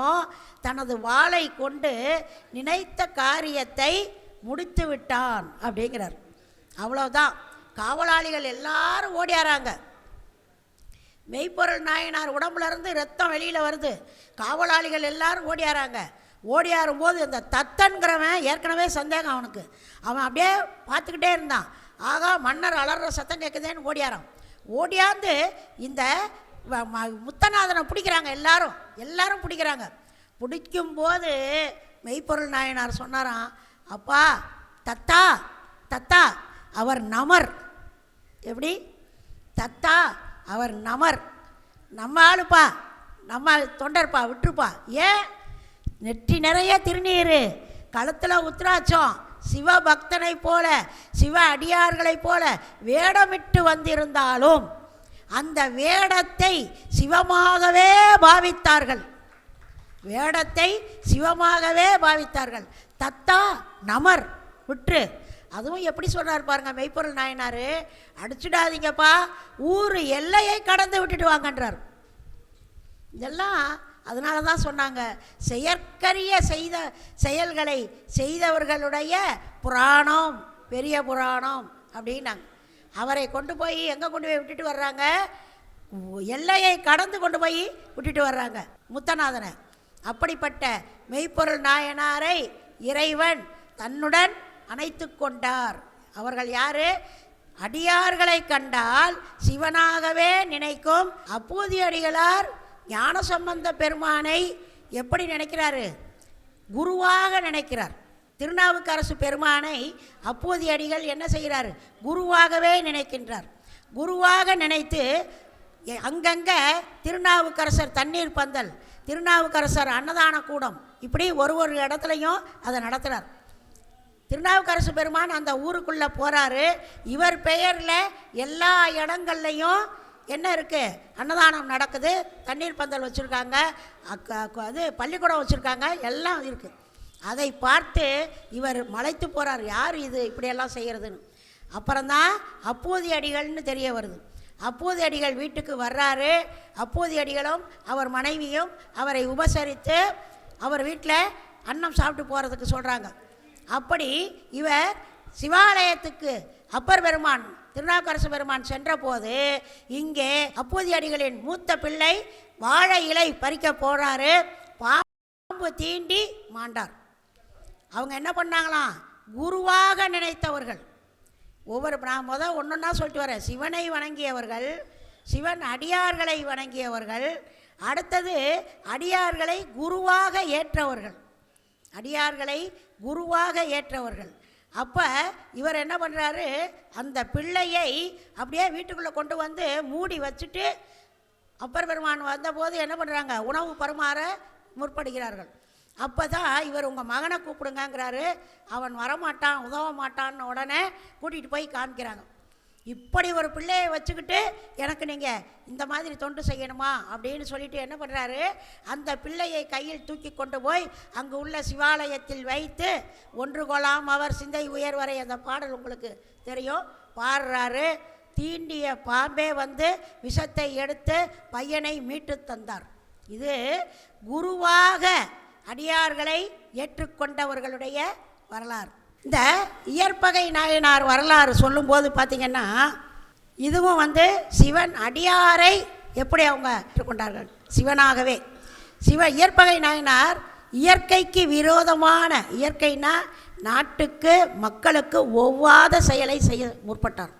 தனது வாளை கொண்டு நினைத்த காரியத்தை முடித்து விட்டான் அப்படிங்கிறார். அவ்வளோதான். காவலாளிகள் எல்லாரும் ஓடியாராங்க. மெய்ப்பொருள் நாயனார் உடம்புலேருந்து ரத்தம் வெளியில் வருது. காவலாளிகள் எல்லாரும் ஓடியாராங்க. ஓடியாரும்போது இந்த தத்தன்கிறவன் ஏற்கனவே சந்தேகம் அவனுக்கு. அவன் அப்படியே பார்த்துக்கிட்டே இருந்தான். ஆகா, மன்னர் அலற சத்தம் கேட்குதேன்னு ஓடியாரான். ஓடியாந்து இந்த முத்தநாதனை பிடிக்கிறாங்க. எல்லாரும் பிடிக்கிறாங்க. பிடிக்கும்போது மெய்ப்பொருள் நாயனார் சொன்னாராம், அப்பா தத்தா அவர் நமர். எப்படி? தத்தா அவர் நமர், நம்ம ஆளுப்பா, நம்ம தொண்டர்ப்பா, விட்டுருப்பா. ஏன்? நெற்றி நிறைய திருநீர், கழுத்தில் உத்ராட்சம், சிவபக்தனை போல சிவ அடியார்களை போல வேடமிட்டு வந்திருந்தாலும் அந்த வேடத்தை சிவமாகவே பாவித்தார்கள். தத்தா நமர், விட்டுரு. அதுவும் எப்படி சொல்கிறார் பாருங்க மெய்ப்பொருள் நாயனார், அடிச்சுடாதீங்கப்பா, ஊர் எல்லையை கடந்து விட்டுட்டு வாங்கன்றார். இதெல்லாம் அதனால தான் சொன்னாங்க, செயற்கரிய செய்த செயல்களை செய்தவர்களுடைய புராணம் பெரிய புராணம் அப்படின்னாங்க. அவரை கொண்டு போய் எங்கே கொண்டு போய் விட்டுட்டு வர்றாங்க? எல்லையை கடந்து கொண்டு போய் விட்டுட்டு வர்றாங்க முத்தநாதனை. அப்படிப்பட்ட மெய்ப்பொருள் நாயனாரை இறைவன் தன்னுடன் அணைத்து கொண்டார். அவர்கள் யாரு? அடியார்களை கண்டால் சிவனாகவே நினைக்கும் அப்பூதி அடிகளார் ஞானசம்பந்த பெருமானை எப்படி நினைக்கிறாரு? குருவாக நினைக்கிறார். திருநாவுக்கரசு பெருமானை அப்பூதி அடிகள் என்ன செய்கிறார்? குருவாகவே நினைக்கின்றார். குருவாக நினைத்து அங்கங்கே திருநாவுக்கரசர் தண்ணீர் பந்தல், திருநாவுக்கரசர் அன்னதான கூடம், இப்படி ஒரு இடத்துலையும் அதை நடத்துகிறார். திருநாவுக்கரசு பெருமான் அந்த ஊருக்குள்ளே போகிறாரு. இவர் பெயரில் எல்லா இடங்கள்லையும் என்ன இருக்குது? அன்னதானம் நடக்குது, தண்ணீர் பந்தல் வச்சுருக்காங்க, அது பள்ளிக்கூடம் வச்சுருக்காங்க, எல்லாம் இருக்குது. அதை பார்த்து இவர் மலைத்து போகிறார், யார் இது இப்படியெல்லாம் செய்கிறதுன்னு. அப்புறம்தான் அப்போதி அடிகள்னு தெரிய வருது. அப்போதி அடிகள் வீட்டுக்கு வர்றாரு. அப்போதி அடிகளும் அவர் மனைவியும் அவரை உபசரித்து அவர் வீட்டில் அன்னம் சாப்பிட்டு போகிறதுக்கு சொல்கிறாங்க. அப்படி இவர் சிவாலயத்துக்கு அப்பர் பெருமான் திருநாவுக்கரசு பெருமான் சென்ற போது இங்கே அப்போதி அடிகளின் மூத்த பிள்ளை வாழை இலை பறிக்க போகிறாரு. பாம்பு தீண்டி மாண்டார். அவங்க என்ன பண்ணாங்களாம்? குருவாக நினைத்தவர்கள். ஒவ்வொரு நான் ஒன்றா சொல்லிட்டு வரேன். சிவனை வணங்கியவர்கள், சிவன் அடியார்களை வணங்கியவர்கள், அடுத்தது அடியார்களை குருவாக ஏற்றவர்கள், அடியார்களை குருவாக ஏற்றவர்கள். அப்போ இவர் என்ன பண்ணுறாரு? அந்த பிள்ளையை அப்படியே வீட்டுக்குள்ளே கொண்டு வந்து மூடி வச்சுட்டு அப்பர் பெருமான் வந்தபோது என்ன பண்ணுறாங்க? உணவு பரிமாற முற்படுகிறார்கள். அப்போ தான் இவர் உங்கள் மகனை கூப்பிடுங்கங்கிறாரு. அவன் வரமாட்டான், உதவ மாட்டான்னு உடனே கூட்டிகிட்டு போய் காமிக்கிறாங்க. இப்படி ஒரு பிள்ளையை வச்சுக்கிட்டு எனக்கு நீங்கள் இந்த மாதிரி தொண்டு செய்யணுமா அப்படின்னு சொல்லிட்டு என்ன பண்ணுறாரு? அந்த பிள்ளையை கையில் தூக்கி கொண்டு போய் அங்கு உள்ள சிவாலயத்தில் வைத்து ஒன்று கொலாம் அவர் சிந்தை உயர்வரை, அந்த பாடல் உங்களுக்கு தெரியும், பாடுறாரு. தீண்டிய பாம்பே வந்து விஷத்தை எடுத்து பையனை மீட்டு தந்தார். இது குருவாக அடியார்களை ஏற்றுக்கொண்டவர்களுடைய வரலாறு. இந்த இயற்பகை நாயனார் வரலாறு சொல்லும்போது பார்த்திங்கன்னா, இதுவும் வந்து சிவன் அடியாரை எப்படி அவங்க ஏற்றுக்கொண்டார்கள் சிவனாகவே. இயற்பகை நாயனார் இயற்கைக்கு விரோதமான, இயற்கைனா நாட்டுக்கு மக்களுக்கு ஒவ்வாத செயலை செய்ய முற்பட்டார்.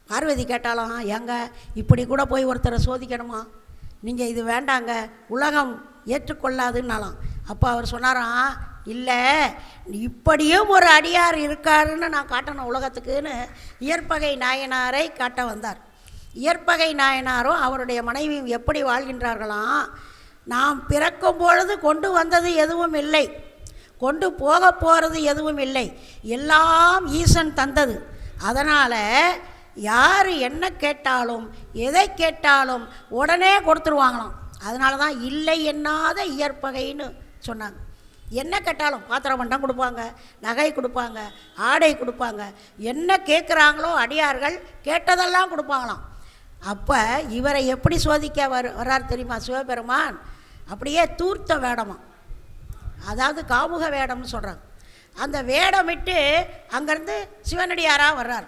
பார்வதி கேட்டாலும், ஏங்க இப்படி கூட போய் ஒருத்தரை சோதிக்கணுமா? நீங்கள் இது வேண்டாங்க, உலகம் ஏற்றுக்கொள்ளாதுன்னாலாம். அப்போ அவர் சொன்னாராம், இல்லை இப்படியும் ஒரு அடியார் இருக்காருன்னு நான் காட்டணும் உலகத்துக்குன்னு இயற்பகை நாயனாரை காட்ட வந்தார். இயற்பகை நாயனாரும் அவருடைய மனைவியும் எப்படி வாழ்கின்றார்களாம்? நாம் பிறக்கும் பொழுது கொண்டு வந்தது எதுவும் இல்லை, கொண்டு போக போகிறது எதுவும் இல்லை, எல்லாம் ஈசன் தந்தது. அதனால் யார் என்ன கேட்டாலும் எதை கேட்டாலும் உடனே கொடுத்துருவாங்களாம். அதனால தான் இல்லை எண்ணாத இயற்பகைன்னு சொன்னாங்க. என்ன கேட்டாலும் பாத்திரம் பண்டம் கொடுப்பாங்க, நகை கொடுப்பாங்க, ஆடை கொடுப்பாங்க, என்ன கேட்குறாங்களோ அடியார்கள் கேட்டதெல்லாம் கொடுப்பாங்களாம். அப்போ இவரை எப்படி சோதிக்க வர்றார் தெரியுமா சிவபெருமான்? அப்படியே தூர்த்த வேடமா, அதாவது காமுக வேடம்னு சொல்கிறாங்க. அந்த வேடமிட்டு அங்கேருந்து சிவனடியாராக வர்றார்.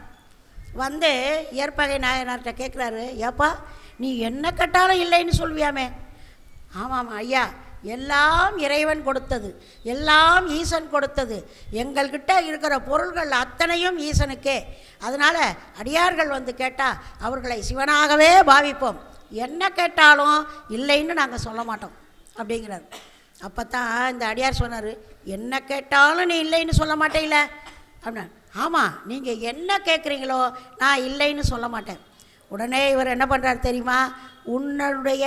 வந்து இயற்பகை நாயனார்கிட்ட கேட்குறாரு, ஏப்பா நீ என்ன கேட்டாலும் இல்லைன்னு சொல்வியாமே? ஆமாம் ஐயா, எல்லாம் இறைவன் கொடுத்தது, எல்லாம் ஈசன் கொடுத்தது, எங்கள்கிட்ட இருக்கிற பொருள்கள் அத்தனையும் ஈசனுக்கே. அதனால் அடியார்கள் வந்து கேட்டால் அவர்களை சிவனாகவே பாவிப்போம், என்ன கேட்டாலும் இல்லைன்னு நாங்கள் சொல்ல மாட்டோம் அப்படிங்கிறார். அப்போ தான் இந்த அடியார் சொன்னார், என்ன கேட்டாலும் நீ இல்லைன்னு சொல்ல மாட்டேல அப்படின்னா. ஆமாம், நீங்கள் என்ன கேட்குறீங்களோ நான் இல்லைன்னு சொல்ல மாட்டேன். உடனே இவர் என்ன பண்ணுறார் தெரியுமா? உன்னுடைய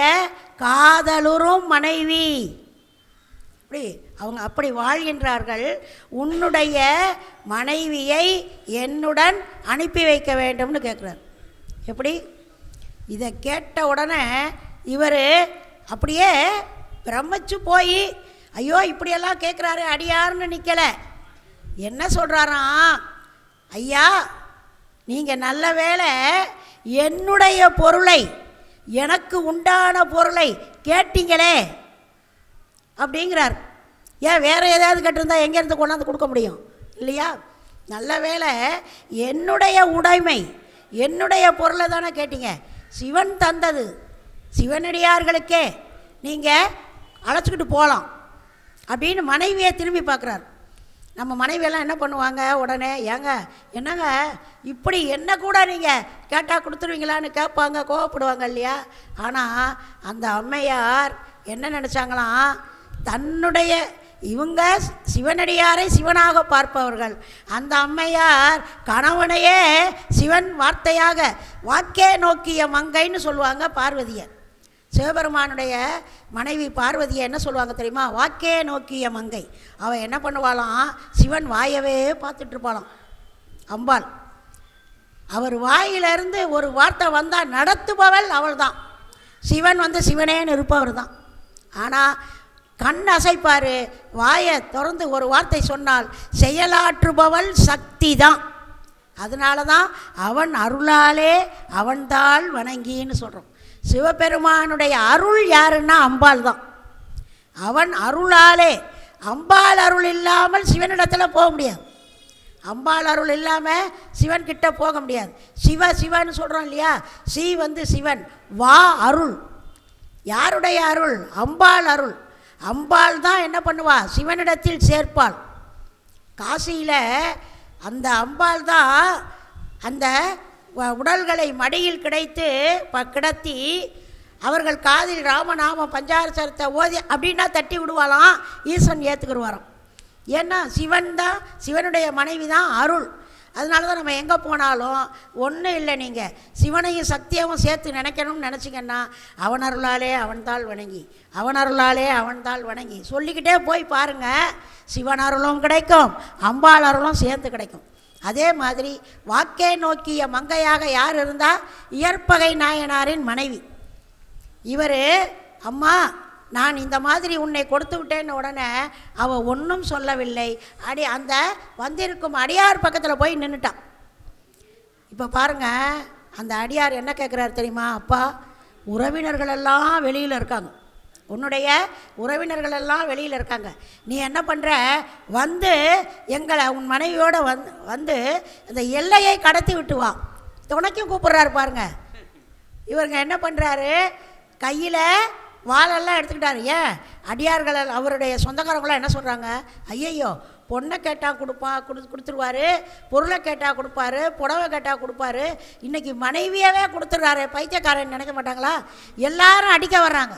காதலுறும் மனைவி, அப்படி அவங்க அப்படி வாழ்கின்றார்கள். உன்னுடைய மனைவியை என்னுடன் அனுப்பி வைக்க வேண்டும்னு கேட்குறார். எப்படி? இதை கேட்ட உடனே இவர் அப்படியே பிரமிச்சு போய், ஐயோ இப்படியெல்லாம் கேட்குறாரு அடியார்னு நிற்கலை. என்ன சொல்கிறாராம்? ஐயா நீங்கள் நல்ல வேளை என்னுடைய பொருளை, எனக்கு உண்டான பொருளை கேட்டீங்களே அப்படிங்கிறார். ஏன் வேறு ஏதாவது கேட்டிருந்தா எங்கேருந்து கொண்டாந்து கொடுக்க முடியும் இல்லையா? நல்ல வேளை என்னுடைய உடைமை, என்னுடைய பொருளை தானே கேட்டீங்க, சிவன் தந்தது, சிவனடியார்களுக்கே நீங்கள் அழைச்சிக்கிட்டு போகலாம் அப்படின்னு மனைவியை திரும்பி பார்க்குறார். நம்ம மனைவியெல்லாம் என்ன பண்ணுவாங்க? உடனே ஏங்க என்னங்க இப்படி என்ன கூட நீங்கள் கேட்டால் கொடுத்துருவீங்களான்னு கேட்பாங்க, கோவப்படுவாங்க இல்லையா? ஆனால் அந்த அம்மையார் என்ன நினச்சாங்களாம்? தன்னுடைய இவங்க சிவனடியாரை சிவனாக பார்ப்பவர்கள், அந்த அம்மையார் கணவனையே சிவன் வார்த்தையாக வாக்கே நோக்கிய மங்கைன்னு சொல்லுவாங்க பார்வதியை. சிவபெருமானுடைய மனைவி பார்வதியை என்ன சொல்லுவாங்க தெரியுமா? வாக்கே நோக்கிய மங்கை. அவள் என்ன பண்ணுவாளாம்? சிவன் வாயவே பார்த்துட்ருப்பாளாம் அம்பாள். அவர் வாயிலிருந்து ஒரு வார்த்தை வந்தால் நடத்துபவள் அவள் தான். சிவன் சிவனேன்னு இருப்பவர் தான். ஆனால் கண் அசைப்பார், வாயை திறந்து ஒரு வார்த்தை சொன்னால் செயலாற்றுபவள் சக்தி தான். அதனால தான் அவன் அருளாலே அவன்தாள் வணங்கின்னு சொல்கிறோம். சிவபெருமானுடைய அருள் யாருன்னா அம்பாள் தான். அவன் அருளாலே, அம்பாள் அருள் இல்லாமல் சிவனிடத்தில் போக முடியாது. அம்பாள் அருள் இல்லாமல் சிவன்கிட்ட போக முடியாது. சிவன்னு சொல்கிறோம் இல்லையா, சிவன், வா அருள். யாருடைய அருள்? அம்பாள் அருள். அம்பாள் தான் என்ன பண்ணுவா? சிவனிடத்தில் சேர்ப்பாள். காசியில் அந்த அம்பாள் தான் அந்த உடல்களை மடியில் கிடத்தி அவர்கள் காதில் ராமநாம பஞ்சாரசரத்தை ஓதி அப்படின்னா தட்டி விடுவாளாம். ஈஸ்வரன் ஏற்றுக்குருவாராம். ஏன்னா சிவன் தான், சிவனுடைய மனைவி தான் அருள். அதனால தான் நம்ம எங்கே போனாலும் ஒன்றும் இல்லை, நீங்கள் சிவனையும் சக்தியாகவும் சேர்த்து நினைக்கணும்னு நினச்சிங்கன்னா அவன் அருளாலே அவன்தாள் வணங்கி, அவன் அருளாலே அவன்தாள் வணங்கி சொல்லிக்கிட்டே போய் பாருங்கள். சிவன் அருளும் கிடைக்கும், அம்பாள் அருளும் சேர்ந்து கிடைக்கும். அதே மாதிரி வாக்கே நோக்கிய மங்கையாக யார் இருந்தால்? இயற்பகை நாயனாரின் மனைவி. இவர் அம்மா நான் இந்த மாதிரி உன்னை கொடுத்து விட்டேன்னு உடனே அவள் ஒன்றும் சொல்லவில்லை. அந்த வந்திருக்கும் அடியார் பக்கத்தில் போய் நின்றுட்டான். இப்போ பாருங்கள், அந்த அடியார் என்ன கேட்குறாரு தெரியுமா? அப்பா, உறவினர்களெல்லாம் வெளியில் இருக்காங்க, உன்னுடைய உறவினர்களெல்லாம் வெளியில் இருக்காங்க, நீ என்ன பண்ணுற? எங்களை உன் மனைவியோடு வந்து இந்த எல்லையை கடத்தி விட்டு வா. துணைக்கும் கூப்பிட்றாரு பாருங்க. இவருங்க என்ன பண்ணுறாரு? கையில் வாழெல்லாம் எடுத்துக்கிட்டாரு. ஏன்? அடியார்கள் அவருடைய சொந்தக்காரங்களாம் என்ன சொல்கிறாங்க? ஐயையோ, பொண்ணை கேட்டால் கொடுத்துருவாரு, பொருளை கேட்டால் கொடுப்பாரு, புடவை கேட்டால் கொடுப்பாரு, இன்றைக்கி மனைவியவே கொடுத்துட்றாரு, பைத்தியக்காரன் நினைக்க மாட்டாங்களா? எல்லாரும் அடிக்க வர்றாங்க.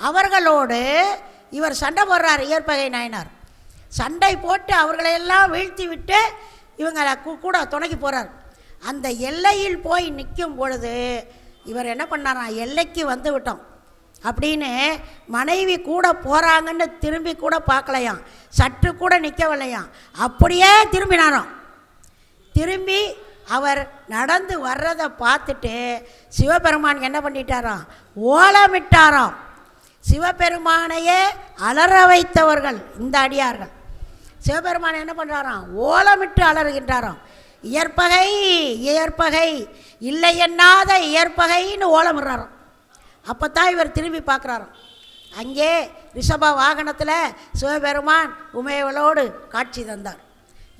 அவர்களோடு இவர் சண்டை போடுறார். இயற்பகை நாயனார் சண்டை போட்டு அவர்களையெல்லாம் வீழ்த்தி விட்டு இவங்களை கூட துணைக்கு போகிறார். அந்த எல்லையில் போய் நிற்கும் பொழுது இவர் என்ன பண்ணாராம்? எல்லைக்கு வந்து விட்டோம் அப்படின்னு மனைவி கூட போகிறாங்கன்னு திரும்பி கூட பார்க்கலையாம், சற்று கூட நிற்கவில்லையாம், அப்படியே திரும்பினாராம். திரும்பி அவர் நடந்து வர்றதை பார்த்துட்டு சிவபெருமான் என்ன பண்ணிட்டாராம்? ஓலமிட்டாராம். சிவபெருமானையே அலற வைத்தவர்கள் இந்த அடியார்கள். சிவபெருமான் என்ன பண்ணுறாராம்? ஓலமிட்டு அலறுகின்றாராம். இயற்பகை இல்லை என்னாத இயற்பகைன்னு ஓலமிடுறாராம். அப்போ தான் இவர் திரும்பி பார்க்குறாராம். அங்கே ரிஷப வாகனத்தில் சிவபெருமான் உமையவளோடு காட்சி தந்தார்.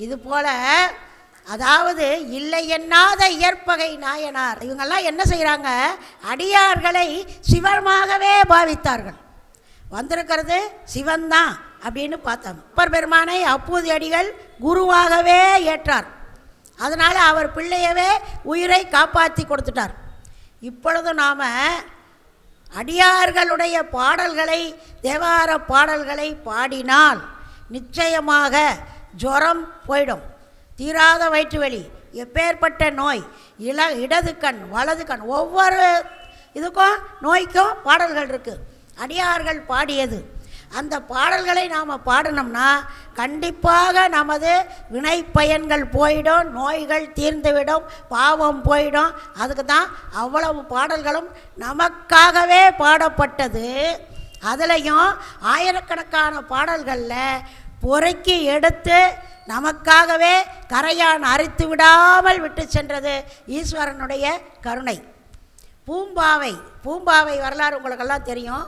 இதுபோல் அதாவது இல்லை என்னாத இயற்பகை நாயனார் இவங்கெல்லாம் என்ன செய்கிறாங்க? அடியார்களை சிவமாகவே பாவித்தார்கள். வந்திருக்கிறது சிவன்தான் அப்படின்னு பார்த்தாங்க. அப்பர் பெருமானை அப்பூதி அடிகள் குருவாகவே ஏற்றார். அதனால் அவர் பிள்ளையவே உயிரை காப்பாற்றி கொடுத்துட்டார். இப்பொழுது நாம் அடியார்களுடைய பாடல்களை, தேவார பாடல்களை பாடினால் நிச்சயமாக ஜுரம் போயிடும், தீராத வயிற்று வலி, எப்பேற்பட்ட நோய், இடது கண் வலது கண், ஒவ்வொரு இதுக்கும் நோய்க்கும் பாடல்கள் இருக்குது. அடியார்கள் பாடியது அந்த பாடல்களை நாம் பாடினோம்னா கண்டிப்பாக நமது வினை பயன்கள் போயிடும், நோய்கள் தீர்ந்துவிடும், பாவம் போயிடும். அதுக்கு தான் அவ்வளவு பாடல்களும் நமக்காகவே பாடப்பட்டது. அதுலேயும் ஆயிரக்கணக்கான பாடல்களில் பொறுக்கி எடுத்து நமக்காகவே கரையான் அரித்து விடாமல் விட்டு சென்றது ஈஸ்வரனுடைய கருணை. பூம்பாவை வரலாறு உங்களுக்கெல்லாம் தெரியும்.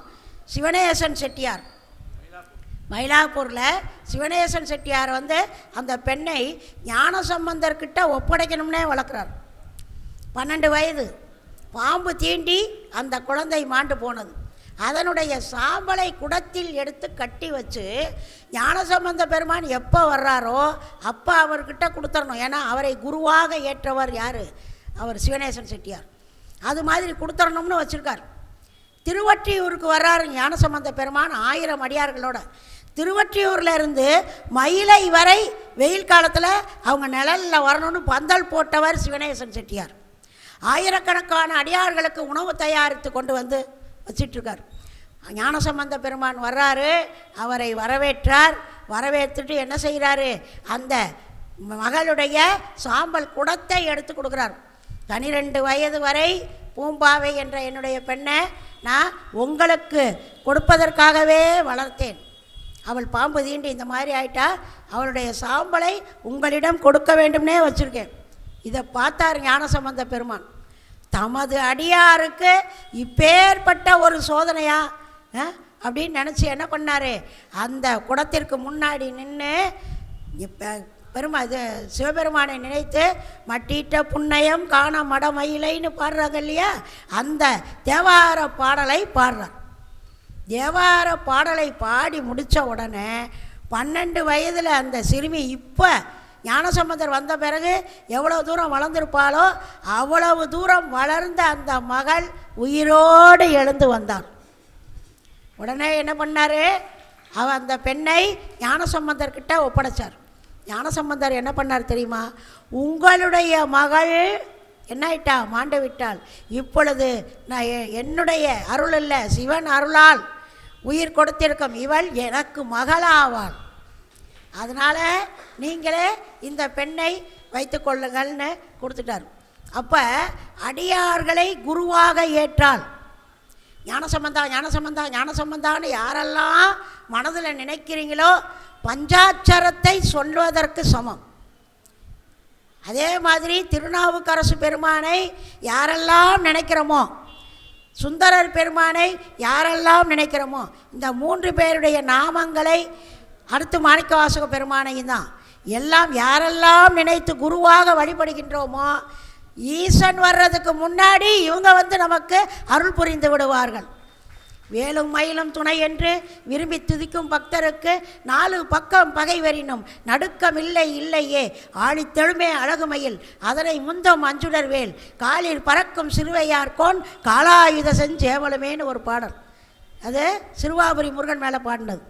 சிவனேசன் செட்டியார், மயிலாப்பூரில் சிவனேசன் செட்டியார் அந்த பெண்ணை ஞானசம்பந்தர்கிட்ட ஒப்படைக்கணும்னே வளர்க்குறார். 12 வயது பாம்பு தீண்டி அந்த குழந்தை மாண்டு போனது. அதனுடைய சாம்பலை குடத்தில் எடுத்து கட்டி வச்சு ஞானசம்பந்த பெருமான் எப்போ வர்றாரோ அப்போ அவர்கிட்ட கொடுத்துடணும். ஏன்னா அவரை குருவாக ஏற்றவர் யார்? அவர் சிவனேசன் செட்டியார். அது மாதிரி கொடுத்துடணும்னு வச்சுருக்கார். திருவொற்றியூருக்கு வர்றாரு ஞானசம்பந்த பெருமான் 1000 அடியார்களோட. திருவொற்றியூரில் இருந்து மயிலை வரை வெயில் காலத்தில் அவங்க நிழலில் வரணும்னு பந்தல் போட்டவர் சிவனேசன் செட்டியார். ஆயிரக்கணக்கான அடியார்களுக்கு உணவு தயாரித்து கொண்டு வச்சிட்ருக்கார். ஞானசம்பந்த பெருமான் வர்றாரு, அவரை வரவேற்றார். வரவேற்றுட்டு என்ன செய்கிறாரு? அந்த மகளுடைய சாம்பல் குடத்தை எடுத்து கொடுக்குறார். 12 வயது வரை பூம்பாவை என்ற என்னுடைய பெண்ணை நான் உங்களுக்கு கொடுப்பதற்காகவே வளர்த்தேன். அவள் பாம்பு தீண்டி இந்த மாதிரி ஆயிட்டா, அவளுடைய சாம்பலை உங்களிடம் கொடுக்க வேண்டும்னே வச்சுருக்கேன். இதை பார்த்தார் ஞானசம்பந்த பெருமான். தமது அடியாருக்கு இப்பேற்பட்ட ஒரு சோதனையா அப்படின்னு நினச்சி என்ன பண்ணார், அந்த குடத்திற்கு முன்னாடி நின்று இது சிவபெருமானை நினைத்து மட்டிட்ட புண்ணியம் காண மடமயிலைன்னு பாடுறாங்க இல்லையா, அந்த தேவார பாடலை பாடுறார். தேவார பாடலை பாடி முடித்த உடனே 12 வயதில் அந்த சிறுமி இப்போ ஞானசம்பந்தர் வந்த பிறகு எவ்வளோ தூரம் வளர்ந்துருப்பாளோ அவ்வளவு தூரம் வளர்ந்த அந்த மகள் உயிரோடு எழுந்து வந்தாள். உடனே என்ன பண்ணார், அந்த பெண்ணை ஞானசம்பந்தர்கிட்ட ஒப்படைச்சார். ஞானசம்பந்தர் என்ன பண்ணார் தெரியுமா, உங்களுடைய மகள் என்ன ஆயிட்டா, மாண்டு விட்டாள். இப்பொழுது நான் என்னுடைய அருள் இல்லை, சிவன் அருளால் உயிர் கொடுத்திருக்கும் இவள் எனக்கு மகளாவாள். அதனால் நீங்களே இந்த பெண்ணை வைத்து கொள்ளுங்கள்னு கொடுத்துட்டார். அப்போ அடியார்களை குருவாக ஏற்றாள். ஞானசம்பந்தா ஞானசம்பந்தா ஞானசம்பந்தான்னு யாரெல்லாம் மனதில் நினைக்கிறீங்களோ பஞ்சாட்சரத்தை சொல்வதற்கு சமம். அதே மாதிரி திருநாவுக்கரசு பெருமானை யாரெல்லாம் நினைக்கிறோமோ, சுந்தரர் பெருமானை யாரெல்லாம் நினைக்கிறோமோ, இந்த 3 பேருடைய நாமங்களை அடுத்து மாணிக்கவாசக பெருமானையும் தான் எல்லாம் யாரெல்லாம் நினைத்து குருவாக வழிபடுகின்றோமோ, ஈசன் வர்றதுக்கு முன்னாடி இவங்க வந்து நமக்கு அருள் புரிந்து விடுவார்கள். வேலும் மயிலும் துணை என்று விரும்பி துதிக்கும் பக்தருக்கு 4 பக்கம் பகை வரினும் நடுக்கம் இல்லை இல்லையே ஆழித்தெழுமே அழகுமயில் அதனை முந்தம் அஞ்சுடர் வேல் காலில் பறக்கும் சிறுவையார்கோன் காலாயுத செஞ்சேவலுமேன்னு ஒரு பாடல். அது சிறுவாபுரி முருகன் மேலே பாடினது.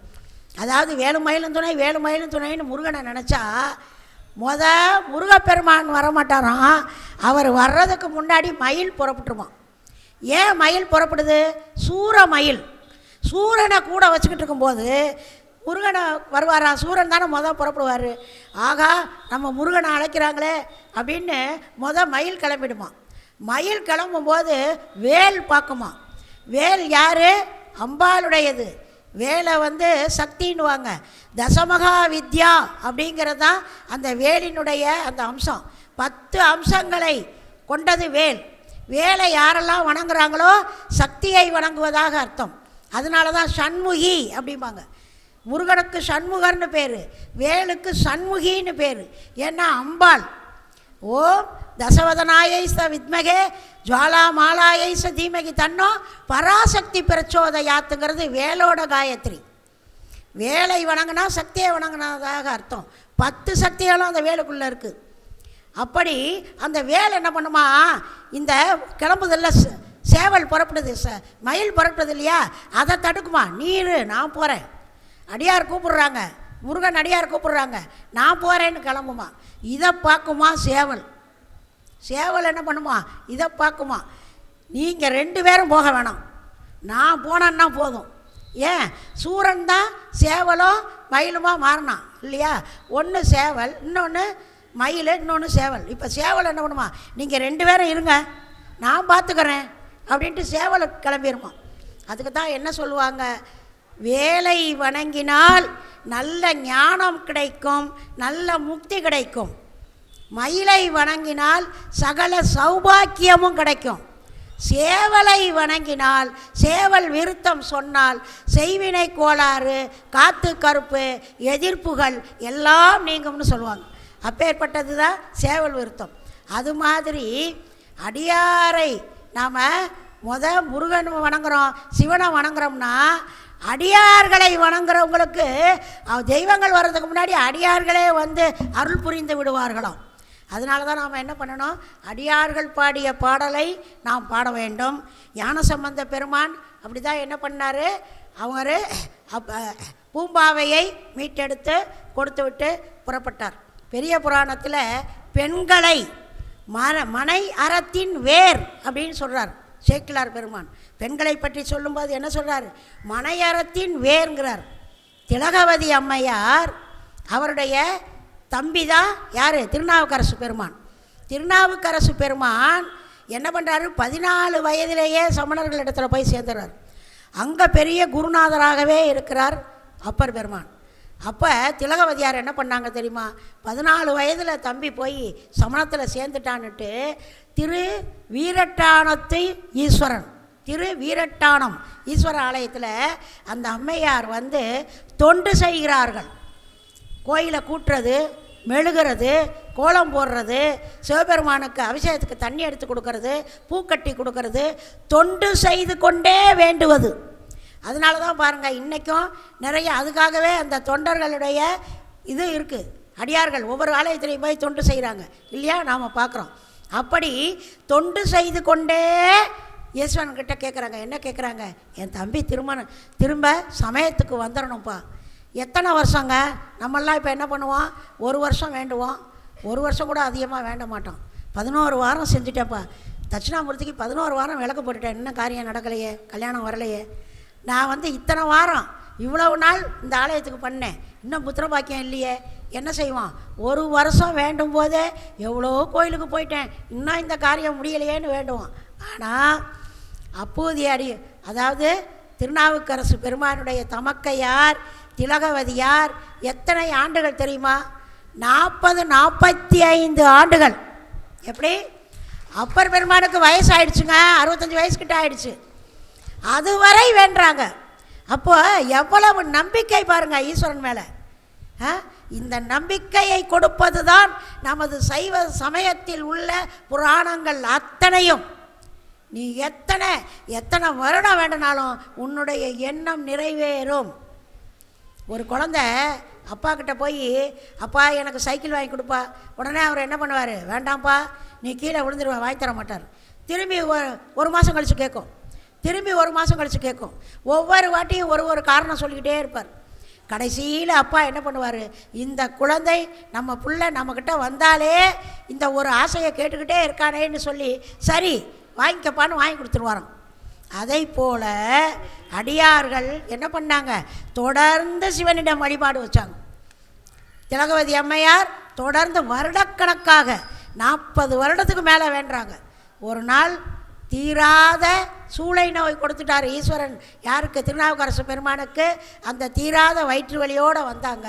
அதாவது வேலும் மயிலும் துணை வேலும் மயிலும் துணைன்னு முருகனை நினச்சா முருகப்பெருமான் வரமாட்டாராம். அவர் வர்றதுக்கு முன்னாடி மயில் புறப்பட்டுருமா. ஏன் மயில் புறப்படுது, சூர மயில். சூரனை கூட வச்சுக்கிட்டு இருக்கும்போது முருகனை வருவாரா, சூரன் தானே புறப்படுவார். ஆகா நம்ம முருகனை அழைக்கிறாங்களே அப்படின்னு மயில் கிளம்பிடுமா. மயில் கிளம்பும்போது வேல் பார்க்குமா. வேல் யார், அம்பாளுடையது. வேலை வந்து சக்தின்னுவாங்க. தசமகா வித்யா அப்படிங்கிறது தான் அந்த வேலினுடைய அந்த அம்சம். 10 அம்சங்களை கொண்டது வேல். வேலை யாரெல்லாம் வணங்குறாங்களோ சக்தியை வணங்குவதாக அர்த்தம். அதனால தான் சண்முகி அப்படிம்பாங்க. முருகனுக்கு சண்முகர்னு பேர், வேலுக்கு சண்முகின்னு பேர். ஏன்னா அம்பாள் ஓம் தசவதனாயை ச வித்மகே ஜுவாலா மாலாயை ச தீமகி தன்னோ பராசக்தி பிரச்சோதயாத்துங்கிறது வேலோட காயத்ரி. வேலை வணங்கினா சக்தியை வணங்கினதாக அர்த்தம். 10 சக்திகளும் அந்த வேலுக்குள்ளே இருக்குது. அப்படி அந்த வேலை என்ன பண்ணுமா, இந்த கிளம்புதில்ல சேவல் புறப்படுது, மயில் புறப்படுது இல்லையா, அதை தடுக்குமா. நீர் நான் போகிறேன், அடியார் கூப்பிடுறாங்க, முருகன் அடியார் கூப்பிடுறாங்க, நான் போகிறேன்னு கிளம்புமா. இதை பார்க்குமா சேவல். சேவல் என்ன பண்ணுமா, இதை பார்க்குமா. நீங்கள் 2 பேரும் போக வேணாம், நான் போனேன்னா போதும். ஏன், சூரன் தான் சேவலோ மயிலுமா மாறினான் இல்லையா. ஒன்று சேவல், இன்னொன்று மயில், இன்னொன்று சேவல். இப்போ சேவல் என்ன பண்ணுமா, நீங்கள் 2 பேரும் இருங்க நான் பார்த்துக்கிறேன் அப்படின்ட்டு சேவலை கிளம்பிடுமா. அதுக்கு தான் என்ன சொல்லுவாங்க, வேலை வணங்கினால் நல்ல ஞானம் கிடைக்கும், நல்ல முக்தி கிடைக்கும். மயிலை வணங்கினால் சகல சௌபாக்கியமும் கிடைக்கும். சேவலை வணங்கினால் சேவல் விருத்தம் சொன்னால் செய்வினை கோளாறு காத்து கருப்பு எதிர்ப்புகள் எல்லாம் நீங்கும்னு சொல்லுவாங்க. அப்பேற்பட்டது தான் சேவல் விருத்தம். அது மாதிரி அடியாரை நாம் முருகன் வணங்குறோம், சிவனை வணங்குறோம்னா அடியார்களை வணங்குறவங்களுக்கு தெய்வங்கள் வர்றதுக்கு முன்னாடி அடியார்களே வந்து அருள் புரிந்து விடுவார்களாம். அதனால தான் நாம் என்ன பண்ணணும், அடியார்கள் பாடிய பாடலை நாம் பாட வேண்டும். ஞானசம்பந்த பெருமான் அப்படி தான் என்ன பண்ணார், அவர் பூம்பாவையை மீட்டெடுத்து கொடுத்து விட்டு புறப்பட்டார். பெரிய புராணத்தில் பெண்களை மனை அறத்தின் வேர் அப்படின்னு சொல்கிறார் சேக்கிழார் பெருமான். பெண்களை பற்றி சொல்லும்போது என்ன சொல்கிறார், மனையறத்தின் வேர்ங்கிறார். திலகவதி அம்மையார் அவருடைய தம்பி தான் யார்? திருநாவுக்கரசு பெருமான். திருநாவுக்கரசு பெருமான் என்ன பண்ணுறாரு? 14 வயதிலேயே சமணர்கள் இடத்துல போய் சேர்ந்துறார். அங்கே பெரிய குருநாதராகவே இருக்கிறார் அப்பர் பெருமான். அப்போ திலகவதியார் என்ன பண்ணாங்க தெரியுமா? 14 வயதில் தம்பி போய் சமணத்தில் சேர்ந்துட்டான்னுட்டு திரு வீரட்டானத்து ஈஸ்வரன், திரு வீரட்டானம் ஈஸ்வர ஆலயத்தில் அந்த அம்மையார் வந்து தொண்டு செய்கிறார்கள். கோயிலை கூட்டுறது, மெழுகிறது, கோலம் போடுறது, சிவபெருமானுக்கு அபிஷேகத்துக்கு தண்ணி எடுத்து கொடுக்கறது, பூக்கட்டி கொடுக்கறது, தொண்டு செய்து கொண்டே வேண்டுவது. அதனால தான் பாருங்கள் இன்றைக்கும் நிறைய அதுக்காகவே அந்த தொண்டர்களுடைய இது இருக்குது. அடியார்கள் ஒவ்வொரு ஆலயத்திலையும் போய் தொண்டு செய்கிறாங்க இல்லையா, நாம் பார்க்குறோம். அப்படி தொண்டு செய்து கொண்டே ஈஸ்வரன்கிட்ட கேட்குறாங்க. என்ன கேட்குறாங்க? என் தம்பி திரும்ப சமயத்துக்கு வந்துடணும்ப்பா. எத்தனை வருஷங்க? நம்மெல்லாம் இப்போ என்ன பண்ணுவோம்? 1 வருஷம் வேண்டுவோம், 1 வருஷம் கூட அதிகமாக வேண்ட மாட்டோம். 11 வாரம் செஞ்சுட்டேன்ப்பா, தட்சிணாமூர்த்திக்கு 11 வாரம் விளக்கு போட்டுட்டேன், இன்னும் காரியம் நடக்கலையே, கல்யாணம் வரலையே. நான் வந்து இத்தனை வாரம் இவ்வளவு நாள் இந்த ஆலயத்துக்கு பண்ணேன், இன்னும் புத்திர பாக்கியம் இல்லையே. என்ன செய்வான்? 1 வருஷம் வேண்டும் போதே எவ்வளோ கோயிலுக்கு போயிட்டேன், இன்னும் இந்த காரியம் முடியலையேன்னு வேண்டுவான். ஆனால் அப்பூதியாடி, அதாவது திருநாவுக்கரசு பெருமானுடைய தமக்கையார் திலகவதியார் எத்தனை ஆண்டுகள் தெரியுமா? 45 ஆண்டுகள். எப்படி? அப்பர் பெருமானுக்கு வயசு ஆயிடுச்சுங்க, 65 வயசுக்கிட்ட ஆயிடுச்சு. அதுவரை வேண்டுறாங்க. அப்போ எவ்வளவு நம்பிக்கை பாருங்க ஈஸ்வரன் மேலே. இந்த நம்பிக்கையை கொடுப்பது தான் நமது சைவ சமயத்தில் உள்ள புராணங்கள் அத்தனையும். நீ எத்தனை வருடம் வேண்டுனாலும் உன்னுடைய எண்ணம் நிறைவேறும். ஒரு குழந்தை அப்பா கிட்ட போய், அப்பா எனக்கு சைக்கிள் வாங்கி கொடுப்பா, உடனே அவர் என்ன பண்ணுவார்? வேண்டாம்ப்பா, நீ கீழே விழுந்துருவா, வாங்கி தர மாட்டார். திரும்பி 1 மாதம் கழித்து கேட்கும், திரும்பி 1 மாதம் கழித்து கேட்கும். ஒவ்வொரு வாட்டியும் ஒரு காரணம் சொல்லிக்கிட்டே இருப்பார். கடைசியில் அப்பா என்ன பண்ணுவார்? இந்த குழந்தை நம்ம பிள்ளை நம்மக்கிட்ட வந்தாலே இந்த ஒரு ஆசையை கேட்டுக்கிட்டே இருக்கானேன்னு சொல்லி சரி வாங்கிக்கப்பான்னு வாங்கி கொடுத்துருவாராம். அதை போல அடியார்கள் என்ன பண்ணாங்க? தொடர்ந்து சிவனிடம் வழிபாடு வச்சாங்க. திலகவதி அம்மையார் தொடர்ந்து வருடக்கணக்காக 40 வருடத்துக்கு மேலே வேண்டுறாங்க. ஒரு நாள் தீராத சூளை நோய் கொடுத்துட்டார் ஈஸ்வரன். யாருக்கு? திருநாவுக்கரசு பெருமானுக்கு. அந்த தீராத வயிற்று வலியோடு வந்தாங்க.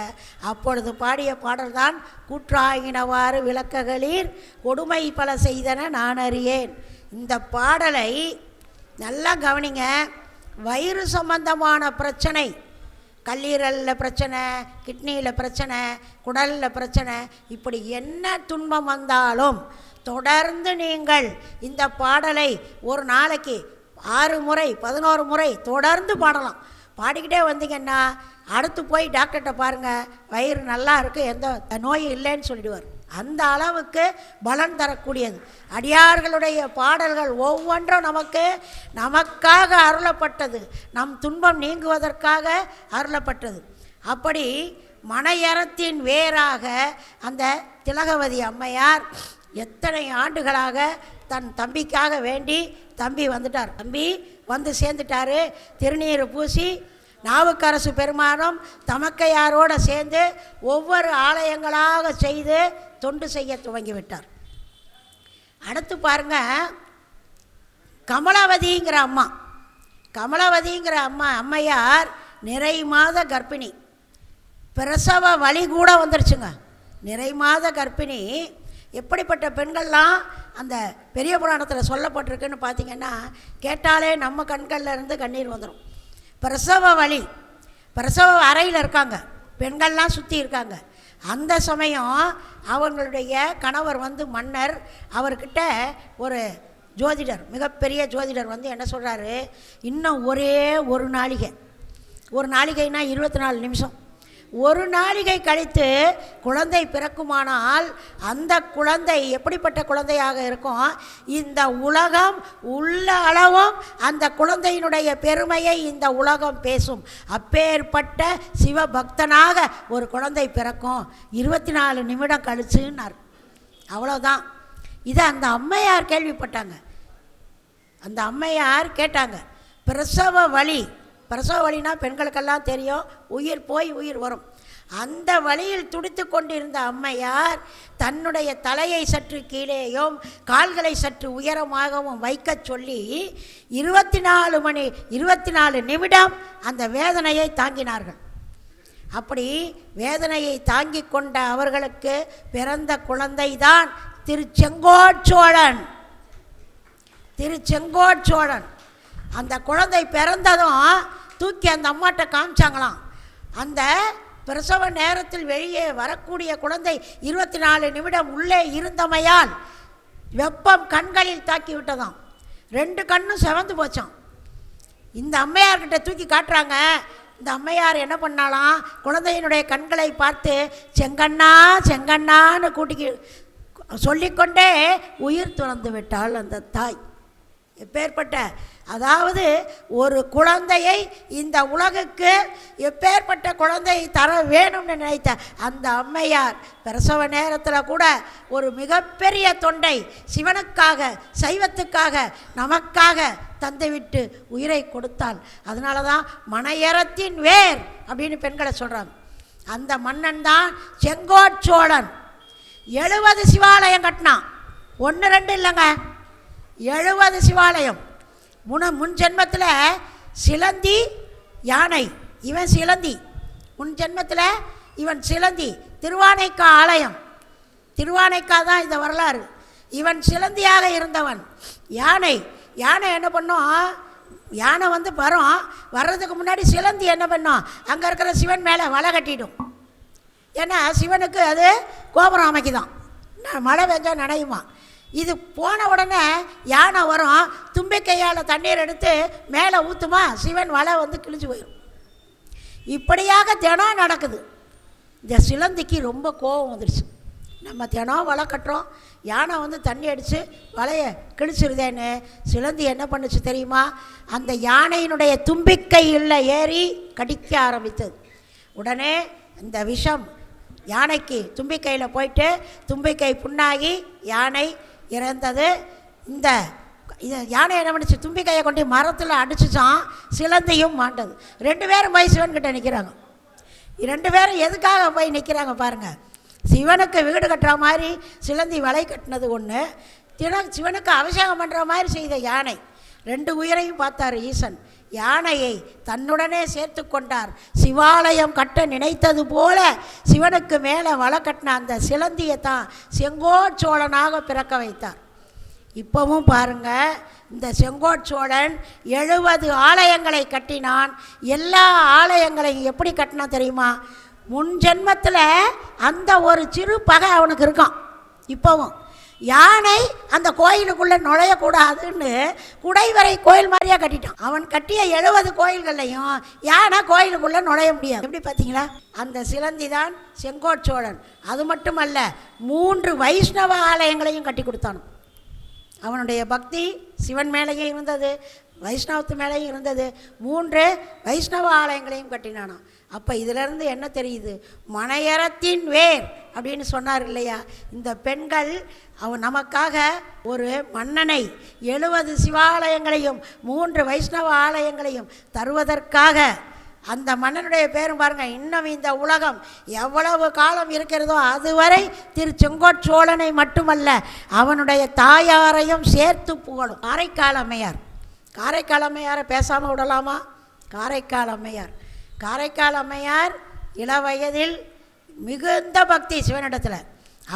அப்பொழுது பாடிய பாடல் தான் கூற்றாகினவாறு விளக்ககளில் கொடுமை பல செய்தன நான் அறியேன். இந்த பாடலை நல்லா கவனிங்க. வயிறு சம்பந்தமான பிரச்சனை, கல்லீரலில் பிரச்சனை, கிட்னியில் பிரச்சனை, குடலில் பிரச்சனை, இப்படி என்ன துன்பம் வந்தாலும் தொடர்ந்து நீங்கள் இந்த பாடலை ஒரு நாளைக்கு 6 முறை 11 முறை தொடர்ந்து பாடலாம். பாடிக்கிட்டே வந்தீங்கன்னா அடுத்து போய் டாக்டர்கிட்ட பாருங்கள், வயிறு நல்லா இருக்குது, எந்த நோயும் இல்லைன்னு சொல்லிடுவார். அந்த அளவுக்கு பலன் தரக்கூடியது. அடியார்களுடைய பாடல்கள் ஒவ்வொன்றும் நமக்காக அருளப்பட்டது, நம் துன்பம் நீங்குவதற்காக அருளப்பட்டது. அப்படி மனையறத்தின் வேறாக அந்த திலகவதி அம்மையார் எத்தனை ஆண்டுகளாக தன் தம்பிக்காக வேண்டி, தம்பி வந்துட்டார், தம்பி வந்து சேர்ந்துட்டார். திருநீர் பூசி நாவுக்கரசு பெருமானும் தமக்கையாரோடு சேர்ந்து ஒவ்வொரு ஆலயங்களாக செய்து தொண்டு செய்ய துவங்கிவிட்டார். அடுத்து பாருங்க, கமலாவதிங்கிற அம்மையார் நிறை மாத கர்ப்பிணி, பிரசவ வலி கூட வந்துருச்சுங்க. நிறை மாத கர்ப்பிணி. எப்படிப்பட்ட பெண்கள்லாம் அந்த பெரிய புராணத்தில் சொல்லப்பட்டிருக்குன்னு பார்த்தீங்கன்னா கேட்டாலே நம்ம கண்களில் இருந்து கண்ணீர் வந்துடும். பிரசவ வலி, பிரசவ அறையில் இருக்காங்க, பெண்கள்லாம் சுற்றி இருக்காங்க. அந்த சமயம் அவங்களுடைய கணவர் வந்து மன்னர், அவர்கிட்ட ஒரு ஜோதிடர், மிகப்பெரிய ஜோதிடர் வந்து என்ன சொல்கிறாரு? இன்னும் ஒரே ஒரு நாளிகைனா 24 நிமிஷம், ஒரு நாளிகை கழித்து குழந்தை பிறக்குமானால் அந்த குழந்தை எப்படிப்பட்ட குழந்தையாக இருக்கும்? இந்த உலகம் உள்ள அளவும் அந்த குழந்தையினுடைய பெருமையை இந்த உலகம் பேசும். அப்பேற்பட்ட சிவபக்தனாக ஒரு குழந்தை பிறக்கும் 24 நிமிடம் கழிச்சுன்னார். அவ்வளோதான். இதை அந்த அம்மையார் கேள்விப்பட்டாங்க. அந்த அம்மையார் கேட்டாங்க, பிரசவ வலி பிரசவ வலினா பெண்களுக்கெல்லாம் தெரியும், உயிர் போய் உயிர் வரும். அந்த வழியில் துடித்து கொண்டிருந்த அம்மையார் தன்னுடைய தலையை சற்று கீழேயும் கால்களை சற்று உயரமாகவும் வைக்க சொல்லி 24 நிமிடம் அந்த வேதனையை தாங்கினார்கள். அப்படி வேதனையை தாங்கிக் கொண்ட அவர்களுக்கு பிறந்த குழந்தை தான் திருச்செங்கோற்சோழன். அந்த குழந்தை பிறந்ததும் தூக்கி அந்த அம்மாட்ட காமிச்சாங்களாம். அந்த பிரசவ நேரத்தில் வெளியே வரக்கூடிய குழந்தை 24 நிமிடம் உள்ளே இருந்தமையால் வெப்பம் கண்களில் தாக்கி விட்டதாம். 2 கண்ணும் செவந்து போச்சான். இந்த அம்மையார்கிட்ட தூக்கி காட்டுறாங்க. இந்த அம்மையார் என்ன பண்ணாலாம், குழந்தையினுடைய கண்களை பார்த்து செங்கண்ணா செங்கண்ணான்னு கூட்டிக்கி சொல்லிக்கொண்டே உயிர் துறந்து விட்டாள் அந்த தாய். எப்பேற்பட்ட, அதாவது ஒரு குழந்தையை இந்த உலகுக்கு எப்பேற்பட்ட குழந்தையை தர வேணும்னு நினைத்த அந்த அம்மையார் பிரசவ நேரத்தில் கூட ஒரு மிகப்பெரிய தொண்டை சிவனுக்காக சைவத்துக்காக நமக்காக தந்துவிட்டு உயிரை கொடுத்தாள். அதனால தான் மனையறத்தின் வேர் அப்படின்னு பெண்களை சொல்கிறாங்க. அந்த மன்னன் தான் செங்கோற்சோழன். 70 சிவாலயம் கட்டினான். 1 2 இல்லைங்க, 70 சிவாலயம். முன் ஜென்மத்தில் சிலந்தி யானை, இவன் சிலந்தி. முன் ஜென்மத்தில் இவன் சிலந்தி. திருவானைக்கா ஆலயம், திருவானைக்கா தான் இந்த வரலாறு. இவன் சிலந்தியாக இருந்தவன். யானை என்ன பண்ணும், யானை வந்து வர்றதுக்கு முன்னாடி சிலந்தி என்ன பண்ணும், அங்கே இருக்கிற சிவன் மேலே வலை கட்டிடும். ஏன்னா சிவனுக்கு அது கோபுரம் அமைக்குதான், மழை பெஞ்சா நனையுமா. இது போன உடனே யானை வரும், தும்பிக்கையால் தண்ணீர் எடுத்து மேலே ஊற்றுமா, சிவன் வலை வந்து கிழிஞ்சு போயிடும். இப்படியாக தினம் நடக்குது. இந்த சிலந்திக்கு ரொம்ப கோபம் வந்துடுச்சு. நம்ம தினம் வலை கட்டுறோம், யானை வந்து தண்ணி அடித்து வலையை கிழிச்சிருதேன்னு சிலந்தி என்ன பண்ணுச்சு தெரியுமா, அந்த யானையினுடைய தும்பிக்கையில் ஏறி கடிக்க ஆரம்பித்தது. உடனே இந்த விஷம் யானைக்கு தும்பிக்கையில் போயிட்டு தும்பிக்கை புண்ணாகி யானை இறந்தது. இந்த யானை என்ன பண்ணிச்சு, தும்பிக்கையை கொண்டு மரத்தில் அடிச்சுச்சான். சிலந்தியும் மாண்டது. 2 பேரும் போய் சிவன்கிட்ட நிற்கிறாங்க. 2 பேரும் எதுக்காக போய் நிற்கிறாங்க பாருங்கள். சிவனுக்கு வீடு கட்டுற மாதிரி சிலந்தி வலை கட்டினது ஒன்று, சிவனுக்கு அபிஷேகம் பண்ணுற மாதிரி செய்த யானை. 2 உயிரையும் பார்த்தார் ஈசன். யானையை தன்னுடனே சேர்த்து கொண்டார். சிவாலயம் கட்ட நினைத்தது போல சிவனுக்கு மேலே வலை கட்டின அந்த சிலந்தியை தான் செங்கோற்சோழனாக பிறக்க வைத்தார். இப்போவும் பாருங்கள், இந்த செங்கோற்சோழன் 70 ஆலயங்களை கட்டினான். எல்லா ஆலயங்களையும் எப்படி கட்டினா தெரியுமா, முன் ஜென்மத்தில் அந்த ஒரு சிறு பகை அவனுக்கு இருக்கான். இப்போவும் யானை அந்த கோயிலுக்குள்ளே நுழையக்கூடாதுன்னு குடைவரை கோயில் மாதிரியாக கட்டிட்டான். அவன் கட்டிய 70 கோயில்கள்லையும் யானை கோயிலுக்குள்ளே நுழைய முடியாது. எப்படி பார்த்தீங்களா, அந்த சிலந்தி தான் செங்கோற்சோழன். அது மட்டுமல்ல, 3 வைஷ்ணவ ஆலயங்களையும் கட்டி கொடுத்தான். அவனுடைய பக்தி சிவன் மேலேயும் இருந்தது, வைஷ்ணவத்து மேலேயும் இருந்தது. 3 வைஷ்ணவ ஆலயங்களையும் கட்டினானான். அப்போ இதிலிருந்து என்ன தெரியுது, மனையறத்தின் வேர் அப்படின்னு சொன்னார் இல்லையா. இந்த பெண்கள் அவன் நமக்காக ஒரு மன்னனை 70 சிவாலயங்களையும் 3 வைஷ்ணவ ஆலயங்களையும் தருவதற்காக, அந்த மன்னனுடைய பேரும் பாருங்கள், இன்னும் இந்த உலகம் எவ்வளவு காலம் இருக்கிறதோ அதுவரை செங்கோற்சோழனை மட்டுமல்ல அவனுடைய தாயாரையும் சேர்த்து புகழும். காரைக்கால் அம்மையாரை பேசாமல் விடலாமா? காரைக்கால் அம்மையார் இளவயதில் மிகுந்த பக்தி சிவனிடத்தில்.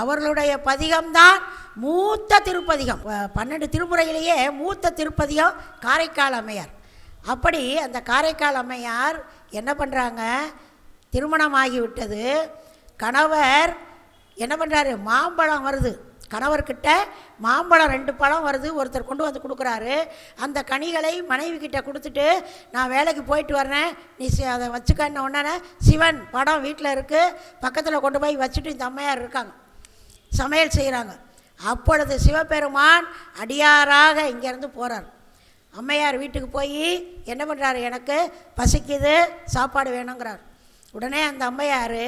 அவர்களுடைய பதிகம்தான் மூத்த திருப்பதிகம். 12 திருமுறையிலேயே மூத்த திருப்பதிகம் காரைக்கால் அம்மையார். அப்படி அந்த காரைக்கால் அம்மையார் என்ன பண்ணுறாங்க, திருமணமாகிவிட்டது. கணவர் என்ன பண்ணுறாரு, மாம்பழம் வருது கணவர்கிட்ட, மாம்பழம் 2 பழம் வருது, ஒருத்தர் கொண்டு வந்து கொடுக்குறாரு. அந்த கனிகளை மனைவி கிட்ட கொடுத்துட்டு, நான் வேலைக்கு போயிட்டு வரேன், நீ அதை வச்சுக்கன்னு உடனே சிவன் படம் வீட்டில் இருக்குது, பக்கத்தில் கொண்டு போய் வச்சுட்டு இந்த அம்மையார் இருக்காங்க, சமையல் செய்கிறாங்க. அப்பொழுது சிவபெருமான் அடியாராக இங்கேருந்து போகிறார். அம்மையார் வீட்டுக்கு போய் என்ன பண்ணுறாரு, எனக்கு பசிக்குது, சாப்பாடு வேணுங்கிறார். உடனே அந்த அம்மையார்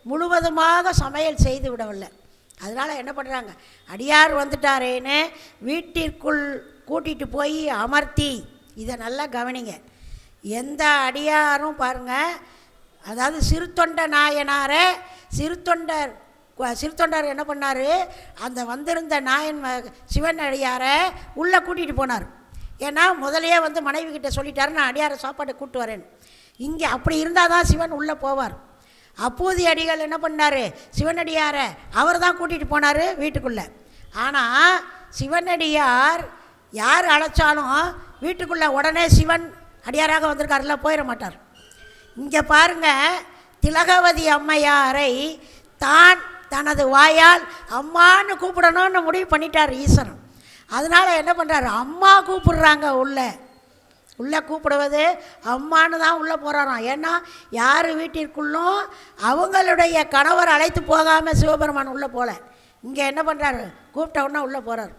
முழுவதுமாக சமையல் செய்து விடவில்லை. அதனால் என்ன பண்ணுறாங்க, அடியார் வந்துட்டாரேன்னு வீட்டிற்குள் கூட்டிகிட்டு போய் அமர்த்தி, இதை நல்லா கவனிங்க, எந்த அடியாரும் பாருங்கள், அதாவது சிறுத்தொண்ட நாயனாரை சிறுத்தொண்டர் என்ன பண்ணார், அந்த வந்திருந்த நாயன் சிவன் அடியாரை உள்ளே கூட்டிகிட்டு போனார். ஏன்னா முதலையே வந்து மனைவி கிட்ட சொல்லிட்டாரு, நான் அடியாரை சாப்பாட்டை கூப்பிட்டு வரேன். இங்கே அப்படி இருந்தால் தான் சிவன் உள்ளே போவார். அப்பூதி அடிகள் என்ன பண்ணார், சிவனடியாரை அவர் தான் கூட்டிகிட்டு போனார் வீட்டுக்குள்ளே. ஆனால் சிவனடியார் யார் அழைச்சாலும் வீட்டுக்குள்ளே உடனே சிவன் அடியாராக வந்திருக்காருல போயிட மாட்டார். இங்கே பாருங்கள், திலகவதி அம்மையாரை தான் தனது வாயால் அம்மான்னு கூப்பிடணும்னு முடிவு பண்ணிட்டார் ஈஸ்வரன். அதனால் என்ன பண்ணுறாரு, அம்மா கூப்பிடுறாங்க உள்ளே கூப்பிடுவது அம்மானு தான் உள்ளே போகிறாராம். ஏன்னா யார் வீட்டிற்குள்ளும் அவங்களுடைய கணவர் அழைத்து போகாமல் சிவபெருமான் உள்ளே போகல. இங்கே என்ன பண்ணுறாரு, கூப்பிட்ட உடனே உள்ளே போகிறார்.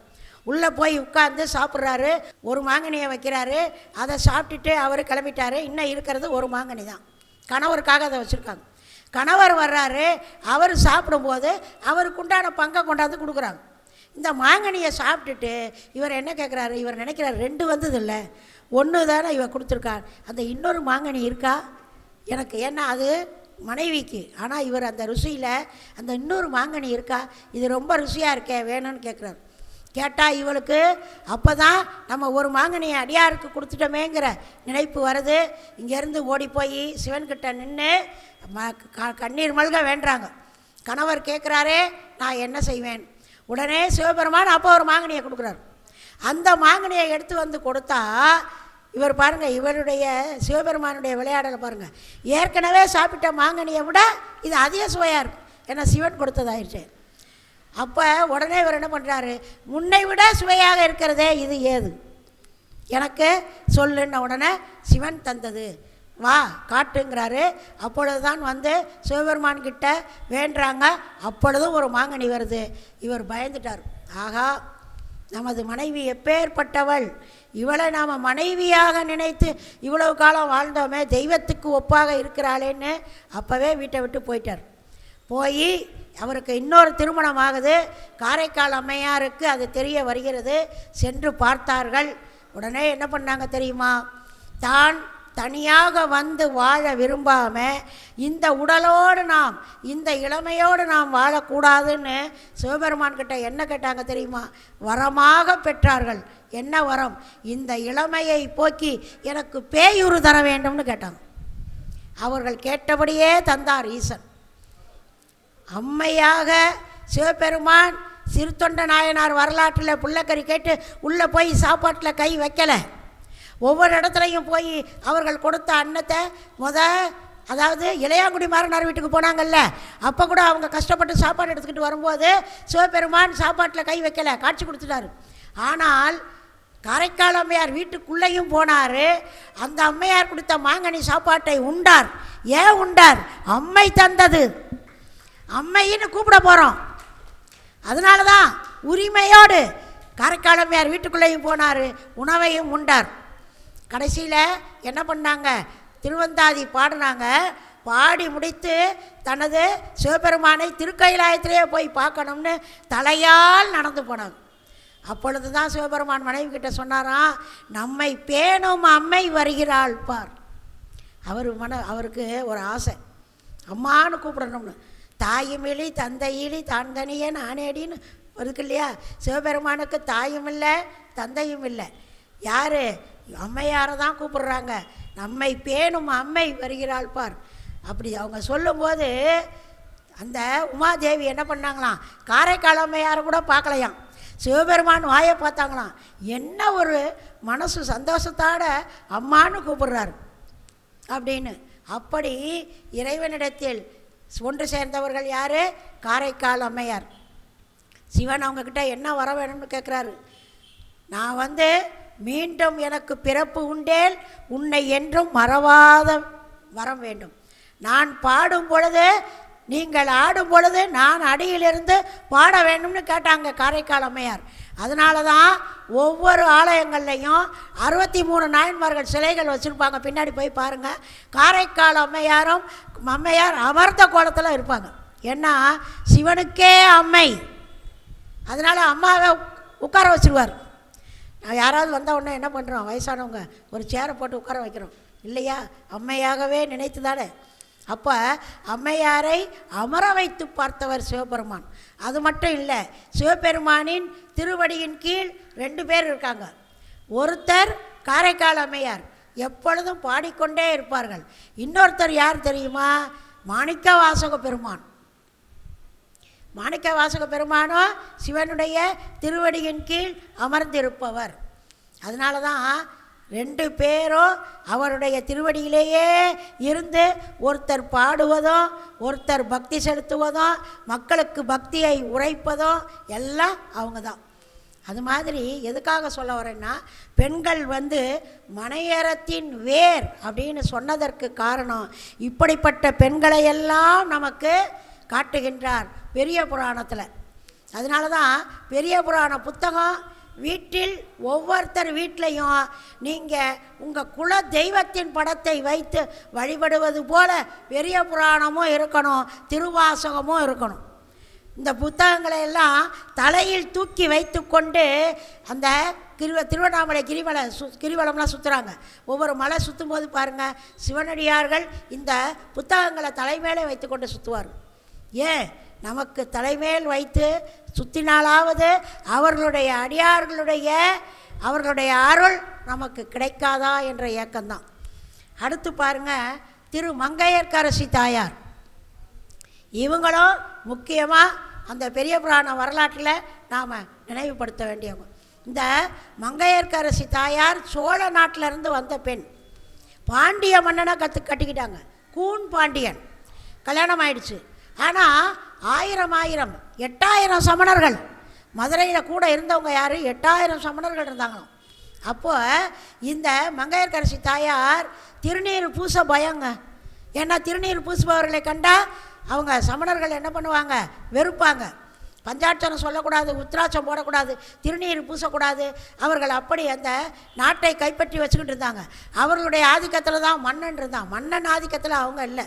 உள்ளே போய் உட்கார்ந்து சாப்பிட்றாரு. ஒரு மாங்கனியை வைக்கிறாரு. அதை சாப்பிட்டுட்டு அவர் கிளம்பிட்டார். இன்னும் இருக்கிறது ஒரு மாங்கனி தான், கணவருக்காக அதை வச்சுருக்காங்க. கணவர் வர்றாரு. அவர் சாப்பிடும்போது அவருக்கு உண்டான பங்கை கொண்டாந்து கொடுக்குறாங்க. இந்த மாங்கனியை சாப்பிட்டுட்டு இவர் என்ன கேட்குறாரு, இவர் நினைக்கிறார் 2 வந்தது இல்லை, 1 தானே இவர் கொடுத்துருக்கார், அந்த இன்னொரு மாங்கனி இருக்கா எனக்கு, ஏன்னா அது மனைவிக்கு. ஆனால் இவர் அந்த ருசியில் அந்த இன்னொரு மாங்கனி இருக்கா, இது ரொம்ப ருசியாக இருக்கே வேணும்னு கேட்குறாரு. கேட்டால் இவளுக்கு அப்போ தான் நம்ம ஒரு மாங்கனியை அடியாருக்கு கொடுத்துட்டோமேங்கிற நினைப்பு வருது. இங்கேருந்து ஓடி போய் சிவன்கிட்ட நின்று கண்ணீர் மல்க வேண்டுறாங்க. கணவர் கேட்குறாரே நான் என்ன செய்வேன். உடனே சிவபெருமான் அப்போ ஒரு மாங்கனியை கொடுக்குறாரு. அந்த மாங்கனியை எடுத்து வந்து கொடுத்தா இவர் பாருங்கள், இவருடைய சிவபெருமானுடைய விளையாடலை பாருங்கள். ஏற்கனவே சாப்பிட்ட மாங்கனியை விட இது அதிக சுவையாக இருக்குது, ஏன்னா சிவன் கொடுத்ததாயிருச்சு. அப்போ உடனே இவர் என்ன பண்ணுறாரு, முன்னை விட சுவையாக இருக்கிறதே இது ஏது எனக்கு சொல்லுன்ன உடனே சிவன் தந்தது வா காட்டுங்கிறாரு. அப்பொழுது தான் வந்து சிவபெருமான் கிட்ட வேண்டுறாங்க. அப்பொழுதும் ஒரு மாங்கனி வருது. இவர் பயந்துட்டார். ஆகா, நமது மனைவி எப்பேற்பட்டவள், இவளை நாம் மனைவியாக நினைத்து இவ்வளவு காலம் வாழ்ந்தோமே, தெய்வத்துக்கு ஒப்பாக இருக்கிறாளேன்னு அப்போவே வீட்டை விட்டு போயிட்டார். போய் அவருக்கு இன்னொரு திருமணம் ஆகுது. காரைக்கால் அம்மையாருக்கு அது தெரிய வருகிறது. சென்று பார்த்தார்கள். உடனே என்ன பண்ணாங்க தெரியுமா, தான் தனியாக வந்து வாழ விரும்பாமல் இந்த உடலோடு நாம் இந்த இளமையோடு நாம் வாழக்கூடாதுன்னு சிவபெருமான் கிட்ட என்ன கேட்டாங்க தெரியுமா, வரமாக பெற்றார்கள். என்ன வரம், இந்த இளமையை போக்கி எனக்கு பேயுரு தர வேண்டும்னு கேட்டாங்க. அவர்கள் கேட்டபடியே தந்தார் ஈசன். அம்மையாக சிவபெருமான் சிறுத்தொண்ட நாயனார் வரலாற்றில் புள்ளக்கறி கேட்டு உள்ளே போய் சாப்பாட்டில் கை வைக்கலை. ஒவ்வொரு இடத்துலையும் போய் அவர்கள் கொடுத்த அன்னத்தை அதாவது இளையாங்குடி மாறனார் வீட்டுக்கு போனாங்கல்ல, அப்போ கூட அவங்க கஷ்டப்பட்டு சாப்பாடு எடுத்துக்கிட்டு வரும்போது சிவபெருமான் சாப்பாட்டில் கை வைக்கலை, காட்சி கொடுத்துட்டாரு. ஆனால் காரைக்கால் அம்மையார் வீட்டுக்குள்ளேயும் போனார். அந்த அம்மையார் கொடுத்த மாங்கனி சாப்பாட்டை உண்டார். ஏன் உண்டார், அம்மை தந்தது, அம்மைன்னு கூப்பிட போகிறோம். அதனால தான் உரிமையோடு காரைக்கால் அம்மையார் வீட்டுக்குள்ளேயும் போனார், உணவையும் உண்டார். கடைசியில் என்ன பண்ணாங்க, திருவந்தாதி பாடினாங்க. பாடி முடித்து தனது சிவபெருமானை திருக்கைலாயத்திலே போய் பார்க்கணும்னு தலையால் நடந்து போனாங்க. அப்பொழுது தான் சிவபெருமான் மனைவி கிட்ட சொன்னாராம், நம்மை பேணும் அம்மை வருகிறாள் பார். அவருக்கு ஒரு ஆசை, அம்மானு கூப்பிடணும்னு. தாயுமிழி தந்தையிலி தான் தனியே நானேடின்னு இருக்கு இல்லையா. சிவபெருமானுக்கு தாயும் இல்லை தந்தையும் இல்லை. யார், அம்மையாரை தான் கூப்பிடுறாங்க. நம்மை பேணும் அம்மை வருகிறாள் பார். அப்படி அவங்க சொல்லும்போது அந்த உமாதேவி என்ன பண்ணாங்களாம், காரைக்கால் அம்மையாரை கூட பார்க்கலையாம், சிவபெருமான் வாயை பார்த்தாங்களாம். என்ன ஒரு மனசு சந்தோஷத்தோட அம்மானு கூப்பிடுறாரு அப்படின்னு. அப்படி இறைவனிடத்தில் ஒன்று சேர்ந்தவர்கள் யார், காரைக்கால் அம்மையார். சிவன் அவங்கக்கிட்ட என்ன வர வேணும்னு கேட்குறாரு. நான் மீண்டும் எனக்கு பிறப்பு உண்டேல் உன்னை என்றும் மறவாத வரம் வேண்டும். நான் பாடும் பொழுது நீங்கள் ஆடும் பொழுது நான் அடியிலிருந்து பாட வேண்டும்னு கேட்டாங்க காரைக்கால் அம்மையார். அதனால தான் ஒவ்வொரு ஆலயங்கள்லையும் 63 நாயன்மார்கள் சிலைகள் வச்சுருப்பாங்க. பின்னாடி போய் பாருங்கள். காரைக்கால் அம்மையார் அமர்ந்த கோலத்தில் இருப்பாங்க. ஏன்னா சிவனுக்கே அம்மை, அதனால் அம்மாவை உட்கார வச்சுருவார். நான் யாராவது வந்த உடனே என்ன பண்ணுறோம், வயசானவங்க ஒரு சேரை போட்டு உட்கார வைக்கிறோம். இல்லையா? அம்மையாகவே நினைத்து தானே. அப்போ அம்மையாரை அமர வைத்து பார்த்தவர் சிவபெருமான். அது மட்டும் இல்லை, சிவபெருமானின் திருவடியின் கீழ் 2 பேர் இருக்காங்க. ஒருத்தர் காரைக்கால் அம்மையார், எப்பொழுதும் பாடிக்கொண்டே இருப்பார்கள். இன்னொருத்தர் யார் தெரியுமா? மாணிக்க வாசக பெருமான். மாணிக்க வாசக பெருமானோ சிவனுடைய திருவடியின் கீழ் அமர்ந்திருப்பவர். அதனால தான் 2 பேரும் அவருடைய திருவடியிலேயே இருந்து ஒருத்தர் பாடுவதும் ஒருத்தர் பக்தி செலுத்துவதும் மக்களுக்கு பக்தியை உரைப்பதும் எல்லாம் அவங்க தான். அது மாதிரி எதுக்காக சொல்ல வரேன்னா, பெண்கள் மனையறத்தின் வேர் அப்படின்னு சொன்னதற்கு காரணம், இப்படிப்பட்ட பெண்களையெல்லாம் நமக்கு காட்டுகின்றார் பெரிய புராணத்தில். அதனால தான் பெரிய புராண புத்தகம் வீட்டில் ஒவ்வொருத்தர் வீட்லேயும் நீங்கள் உங்கள் குல தெய்வத்தின் படத்தை வைத்து வழிபடுவது போல பெரிய புராணமும் இருக்கணும், திருவாசகமும் இருக்கணும். இந்த புத்தகங்களை எல்லாம் தலையில் தூக்கி வைத்து கொண்டு அந்த திருவண்ணாமலை கிரிவலம்லாம் சுற்றுறாங்க. ஒவ்வொரு மலை சுற்றும் போது பாருங்கள், சிவனடியார்கள் இந்த புத்தகங்களை தலைமேலே வைத்து கொண்டு சுற்றுவார்கள். ஏன்? நமக்கு தலைமேல் வைத்து சுற்றினாலாவது அவர்களுடைய அவர்களுடைய அருள் நமக்கு கிடைக்காதா என்ற ஏக்கம்தான். அடுத்து பாருங்கள், திரு மங்கையர்க்கரசி தாயார். இவங்களும் முக்கியமாக அந்த பெரிய புராண வரலாற்றில் நாம் நினைவுபடுத்த வேண்டியவங்க. இந்த மங்கையர்க்கரசி தாயார் சோழ நாட்டிலிருந்து வந்த பெண். பாண்டிய மன்னனை கட்டிக்கிட்டாங்க. கூன் பாண்டியன் கல்யாணம் ஆயிடுச்சு. ஆனால் 8000 சமணர்கள் மதுரையில் கூட இருந்தவங்க யார்? 8000 சமணர்கள் இருந்தாங்களாம். அப்போது இந்த மங்கையர்க்கரசி தாயார் திருநீர் பூச பயங்க. ஏன்னா திருநீர் பூசுபவர்களை கண்டால் அவங்க சமணர்கள் என்ன பண்ணுவாங்க? வெறுப்பாங்க. பஞ்சாட்சரம் சொல்லக்கூடாது, உத்திராட்சம் போடக்கூடாது, திருநீர் பூசக்கூடாது. அவர்கள் அப்படி அந்த நாட்டை கைப்பற்றி வச்சுக்கிட்டு இருந்தாங்க. அவர்களுடைய ஆதிக்கத்தில் தான் மன்னன் இருந்தான். மன்னன் ஆதிக்கத்தில் அவங்க இல்லை.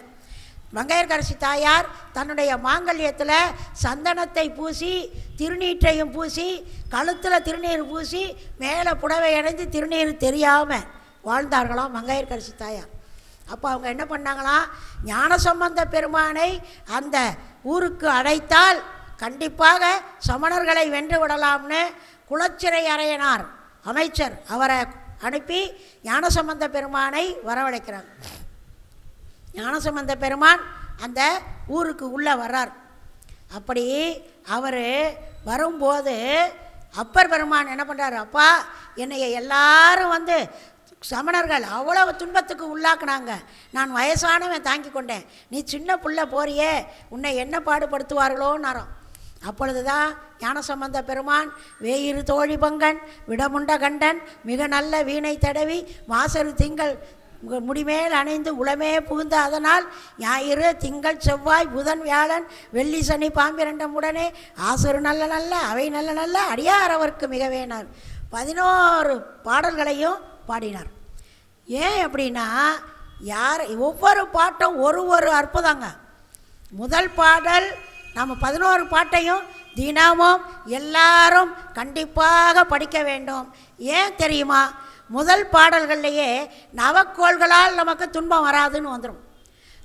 மங்கையர்க்கரசி தாயார் தன்னுடைய மாங்கல்யத்தில் சந்தனத்தை பூசி, திருநீற்றையும் பூசி, கழுத்தில் திருநீர் பூசி, மேலே புடவை அடைந்து திருநீர் தெரியாமல் வாழ்ந்தார்களாம் மங்கையர்க்கரசி தாயார். அப்போ அவங்க என்ன பண்ணாங்களாம்? ஞானசம்பந்த பெருமானை அந்த ஊருக்கு அழைத்தால் கண்டிப்பாக சமணர்களை வென்று விடலாம்னு குலச்சிறை அறையனார் அமைச்சர் அவரை அனுப்பி ஞானசம்பந்த பெருமானை வரவழைக்கிறாங்க. ஞானசம்பந்த பெருமான் அந்த ஊருக்கு உள்ளே வர்றார். அப்படி அவர் வரும்போது அப்பர் பெருமான் என்ன பண்ணுறாரு? அப்பா, என்னைய எல்லாரும் சமணர்கள் அவ்வளவு துன்பத்துக்கு உள்ளாக்குனாங்க. நான் வயசானவன் தாங்கி கொண்டேன். நீ சின்ன புள்ள போறியே, உன்னை என்ன பாடுபடுத்துவார்களோன்னாராம். அப்பொழுது தான் ஞானசம்பந்த பெருமான் வேயிறு தோழி பங்கன் விடமுண்ட கண்டன் மிக நல்ல வீணை தடவி மாசரு திங்கள் முடிமேல் அணைந்து உளமே புகுந்த அதனால் ஞாயிறு திங்கள் செவ்வாய் புதன் வியாழன் வெள்ளி சனி பாம்பிரண்டம் உடனே ஆசரு நல்ல நல்ல அவை நல்ல நல்ல அடியார் அவருக்கு மிகவேனார் 11 பாடல்களையும் பாடினார். ஏன் அப்படின்னா, ஒவ்வொரு பாட்டும் ஒரு அற்புதங்க. முதல் பாடல் நம்ம 11 பாட்டையும் தினமும் எல்லாரும் கண்டிப்பாக படிக்க வேண்டும். ஏன் தெரியுமா? முதல் பாடல்கள்லையே நவக்கோள்களால் நமக்கு துன்பம் வராதுன்னு வந்துடும்.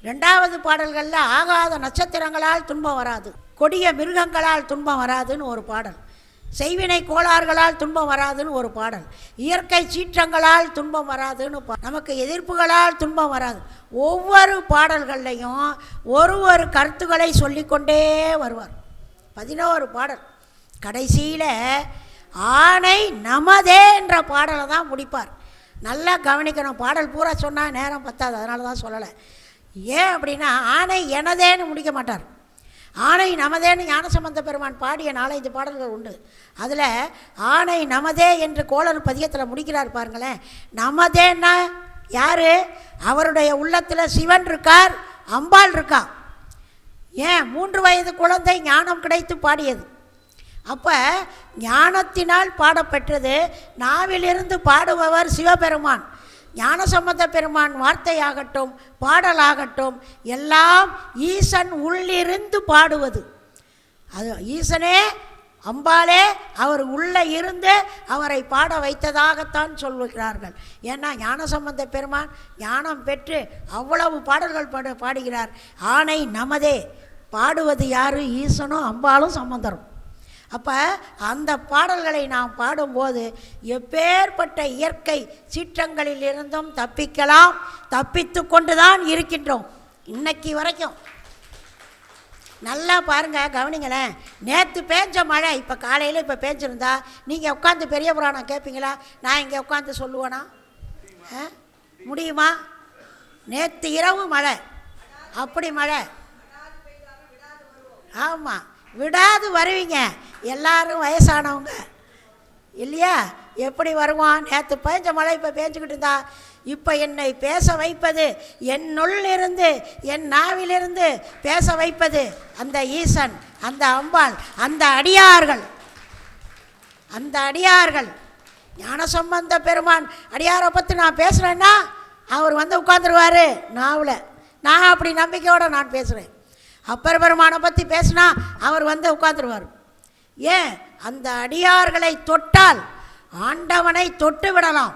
2வது பாடல்களில் ஆகாத நட்சத்திரங்களால் துன்பம் வராது, கொடிய மிருகங்களால் துன்பம் வராதுன்னு ஒரு பாடல், செய்வினை கோளாறுகளால் துன்பம் வராதுன்னு ஒரு பாடல், இயற்கை சீற்றங்களால் துன்பம் வராதுன்னு, நமக்கு எதிர்ப்புகளால் துன்பம் வராது. ஒவ்வொரு பாடல்கள்லையும் ஒரு கருத்துக்களை சொல்லிக்கொண்டே வருவார். 11 பாடல். கடைசியில் ஆணை நமதே என்ற பாடலை தான் முடிப்பார். நல்லா கவனிக்கணும். பாடல் பூரா சொன்னால் நேரம் பத்தாது, அதனால தான் சொல்லலை. ஏன் அப்படின்னா, ஆணை எனதேன்னு முடிக்க மாட்டார். ஆணை நமதேன்னு ஞானசம்பந்த பெருமான் பாடிய 4-5 பாடல்கள் உண்டு. அதில் ஆணை நமதே என்று கோளறு பதிகத்தில் முடிக்கிறார் பாருங்களேன். நமதேன்னா யார்? அவருடைய உள்ளத்தில் சிவன் இருக்கார், அம்பாள் இருக்கா. ஏன்? 3 வயது குழந்தை ஞானம் கிடைத்து பாடியது. அப்போ ஞானத்தினால் பாடப்பெற்றது. நாவிலிருந்து பாடுபவர் சிவபெருமான். ஞானசம்பந்த பெருமான் வார்த்தையாகட்டும் பாடலாகட்டும் எல்லாம் ஈசன் உள்ளிருந்து பாடுவது. அது ஈசனே அம்பாலே அவர் உள்ளே இருந்து அவரை பாட வைத்ததாகத்தான் சொல்லுகிறார்கள். ஏன்னா ஞானசம்பந்த பெருமான் ஞானம் பெற்று அவ்வளவு பாடல்கள் பாடுகிறார். ஆணை நமதே பாடுவது யார்? ஈசனும் அம்பாலும் சம்பந்தரும். அப்போ அந்த பாடல்களை நாம் பாடும்போது எப்பேற்பட்ட இயற்கை சீற்றங்களில் இருந்தும் தப்பிக்கலாம், தப்பித்து கொண்டு தான் இருக்கின்றோம் இன்னைக்கு வரைக்கும். நல்லா பாருங்கள், கவனிங்களேன். நேற்று பேஞ்ச மழை இப்போ காலையில் இப்போ பேஞ்சிருந்தா நீங்கள் உட்காந்து பெரிய புராணம் கேட்பீங்களா? நான் இங்கே உட்காந்து சொல்லுவேனா? முடியுமா? நேற்று இரவு மழை, அப்படி மழை. ஆமாம், விடாது வருவீங்க எல்லாரும், வயசானவங்க இல்லையா? எப்படி வருவான்? நேற்று பேஞ்ச மழை இப்போ பேஞ்சுக்கிட்டு இருந்தா, இப்போ என்னை பேச வைப்பது, என்னுள்ளிருந்து என் நாவிலிருந்து பேச வைப்பது அந்த ஈசன், அந்த அம்பாள், அந்த அடியார்கள். அந்த அடியார்கள் ஞானசம்பந்த பெருமான் அடியாரை பற்றி நான் பேசுகிறேன்னா அவர் வந்து உட்காந்துருவார் நாவில். நான் அப்படி நம்பிக்கையோடு நான் பேசுகிறேன். அப்பர் பெருமானை பற்றி பேசினா அவர் வந்து உட்காந்துருவார். ஏன்? அந்த அடியார்களை தொட்டால் ஆண்டவனை தொட்டு விடலாம்,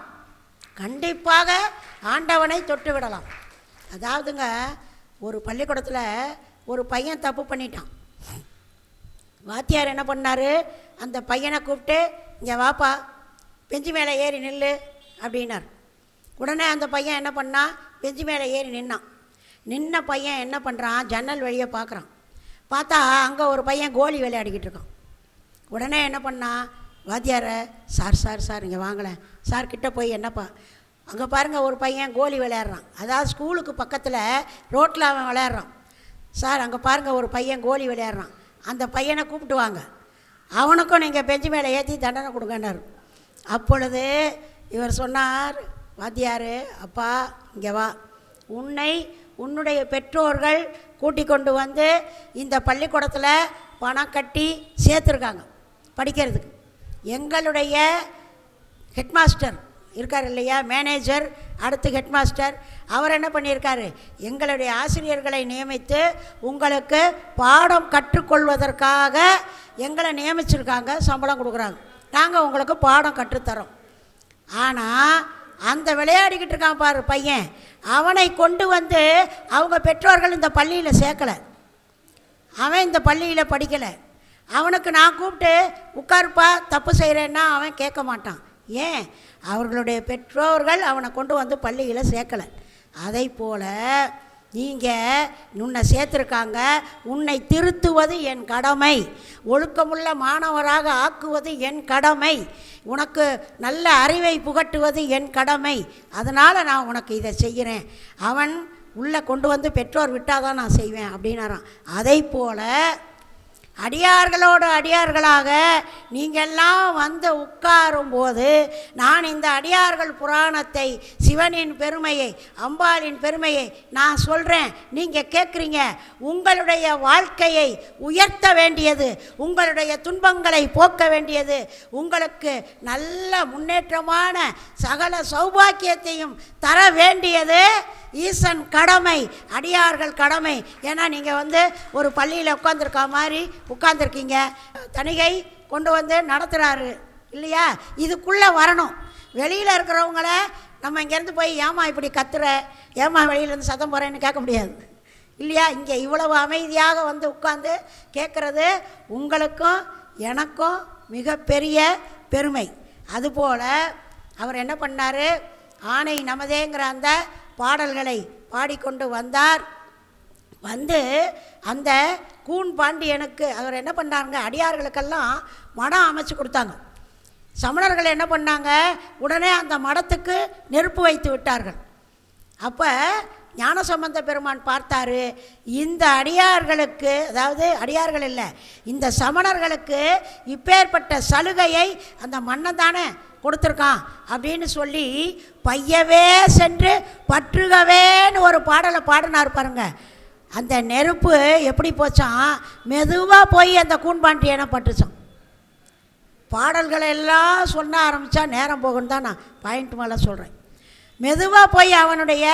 கண்டிப்பாக ஆண்டவனை தொட்டு விடலாம். அதாவதுங்க, ஒரு பள்ளிக்கூடத்தில் ஒரு பையன் தப்பு பண்ணிட்டான். வாத்தியார் என்ன பண்ணார்? அந்த பையனை கூப்பிட்டு, இங்கே வாப்பா, பெஞ்சு மேலே ஏறி நில்லு அப்படின்னார். உடனே அந்த பையன் என்ன பண்ணான்? பெஞ்சு மேலே ஏறி நின்னான். நின்ன பையன் என்ன பண்ணுறான்? ஜன்னல் வழியை பார்க்குறான். பார்த்தா அங்கே ஒரு பையன் கோலி விளையாடிக்கிட்டு இருக்கான். உடனே என்ன பண்ணான்? வாத்தியாரை, சார் சார் சார் இங்கே வாங்கலேன் சார், கிட்டே போய் என்னப்பா, அங்கே பாருங்கள் ஒரு பையன் கோலி விளையாடுறான். அதாவது ஸ்கூலுக்கு பக்கத்தில் ரோட்டில் அவன் விளையாடுறான். சார் அங்கே பாருங்கள் ஒரு பையன் கோலி விளையாடுறான், அந்த பையனை கூப்பிட்டு வாங்க, அவனுக்கும் நீங்கள் பெஞ்சு மேலே ஏற்றி தண்டனை கொடுங்கன்னாரு. அப்பொழுது இவர் சொன்னார், வாத்தியார், அப்பா இங்கே வா, உன்னுடைய பெற்றோர்கள் கூட்டிக் கொண்டு வந்து இந்த பள்ளிக்கூடத்தில் பணம் கட்டி சேர்த்துருக்காங்க படிக்கிறதுக்கு. எங்களுடைய ஹெட்மாஸ்டர் இருக்கார் இல்லையா, மேனேஜர், அடுத்து ஹெட்மாஸ்டர், அவர் என்ன பண்ணியிருக்காரு? எங்களுடைய ஆசிரியர்களை நியமித்து உங்களுக்கு பாடம் கற்றுக்கொள்வதற்காக எங்களை நியமிச்சிருக்காங்க, சம்பளம் கொடுக்குறாங்க, நாங்கள் உங்களுக்கு பாடம் கற்றுத்தரோம். ஆனால் அந்த விளையாடிக்கிட்டு இருக்கான் பாரு பையன், அவனை கொண்டு வந்து அவங்க பெற்றோர்கள் இந்த பள்ளியில் சேர்க்கலை, அவன் இந்த பள்ளியில் படிக்கலை. அவனுக்கு நான் கூப்பிட்டு உட்காருப்பா தப்பு செய்கிறேன்னா அவன் கேட்க மாட்டான். ஏன்? அவர்களுடைய பெற்றோர்கள் அவனை கொண்டு வந்து பள்ளியில் சேர்க்கலை. அதை போல் நீங்கள் உன்னை சேர்த்துருக்காங்க, உன்னை திருத்துவது என் கடமை, ஒழுக்கமுள்ள மாணவராக ஆக்குவது என் கடமை, உனக்கு நல்ல அறிவை புகட்டுவது என் கடமை, அதனால் நான் உனக்கு இதை செய்கிறேன். அவன் உள்ளே கொண்டு வந்து பெற்றோர் விட்டால் தான் நான் செய்வேன் அப்படின்னாரான். அதை போல் அடியார்களோடு அடியார்களாக நீங்கள்லாம் வந்து உட்காரும்போது நான் இந்த அடியார்கள் புராணத்தை, சிவனின் பெருமையை, அம்பாளின் பெருமையை நான் சொல்கிறேன், நீங்கள் கேட்குறீங்க. உங்களுடைய வாழ்க்கையை உயர்த்த வேண்டியது, உங்களுடைய துன்பங்களை போக்க வேண்டியது, உங்களுக்கு நல்ல முன்னேற்றமான சகல சௌபாக்கியத்தையும் தர வேண்டியது ஈசன் கடமை, அடியார்கள் கடமை. ஏன்னா நீங்கள் வந்து ஒரு பள்ளியில் உட்காந்துருக்கா மாதிரி உட்காந்துருக்கீங்க, தணிகை கொண்டு வந்து நடத்துகிறாரு இல்லையா, இதுக்குள்ளே வரணும். வெளியில் இருக்கிறவங்கள நம்ம இங்கேருந்து போய் ஏமா இப்படி கத்துற, ஏமா வெளியிலேருந்து சத்தம் போகிறேன்னு கேட்க முடியாது இல்லையா. இங்கே இவ்வளவு அமைதியாக வந்து உட்காந்து கேட்குறது உங்களுக்கும் எனக்கும் மிகப்பெரிய பெருமை. அதுபோல் அவர் என்ன பண்ணார்? ஆணை நமதேங்கிற அந்த பாடல்களை பாடிக்கொண்டு வந்தார். வந்து அந்த கூன் பாண்டியனுக்கு அவர் என்ன பண்ணாங்க? அடியார்களுக்கெல்லாம் மடம் அமைச்சு கொடுத்தாங்க. சமணர்கள் என்ன பண்ணாங்க? உடனே அந்த மடத்துக்கு நெருப்பு வைத்து விட்டார்கள். அப்போ ஞானசம்பந்த பெருமான் பார்த்தாரு, இந்த அடியார்களுக்கு, அதாவது அடியார்கள் இல்லை, இந்த சமணர்களுக்கு இப்பேற்பட்ட சலுகையை அந்த மன்னன் தானே கொடுத்துருக்கான் அப்படின்னு சொல்லி பையவே சென்று பற்றுகவேன்னு ஒரு பாடலை பாடினார் பாருங்க. அந்த நெருப்பு எப்படி போச்சான்? மெதுவாக போய் அந்த கூன்பாண்டியனை பட்டுச்சான். பாடல்களை எல்லாம் சொல்ல ஆரம்பித்தா நேரம் போகுன்னு தான் நான் பாயிண்ட் மேலே சொல்கிறேன். மெதுவாக போய் அவனுடைய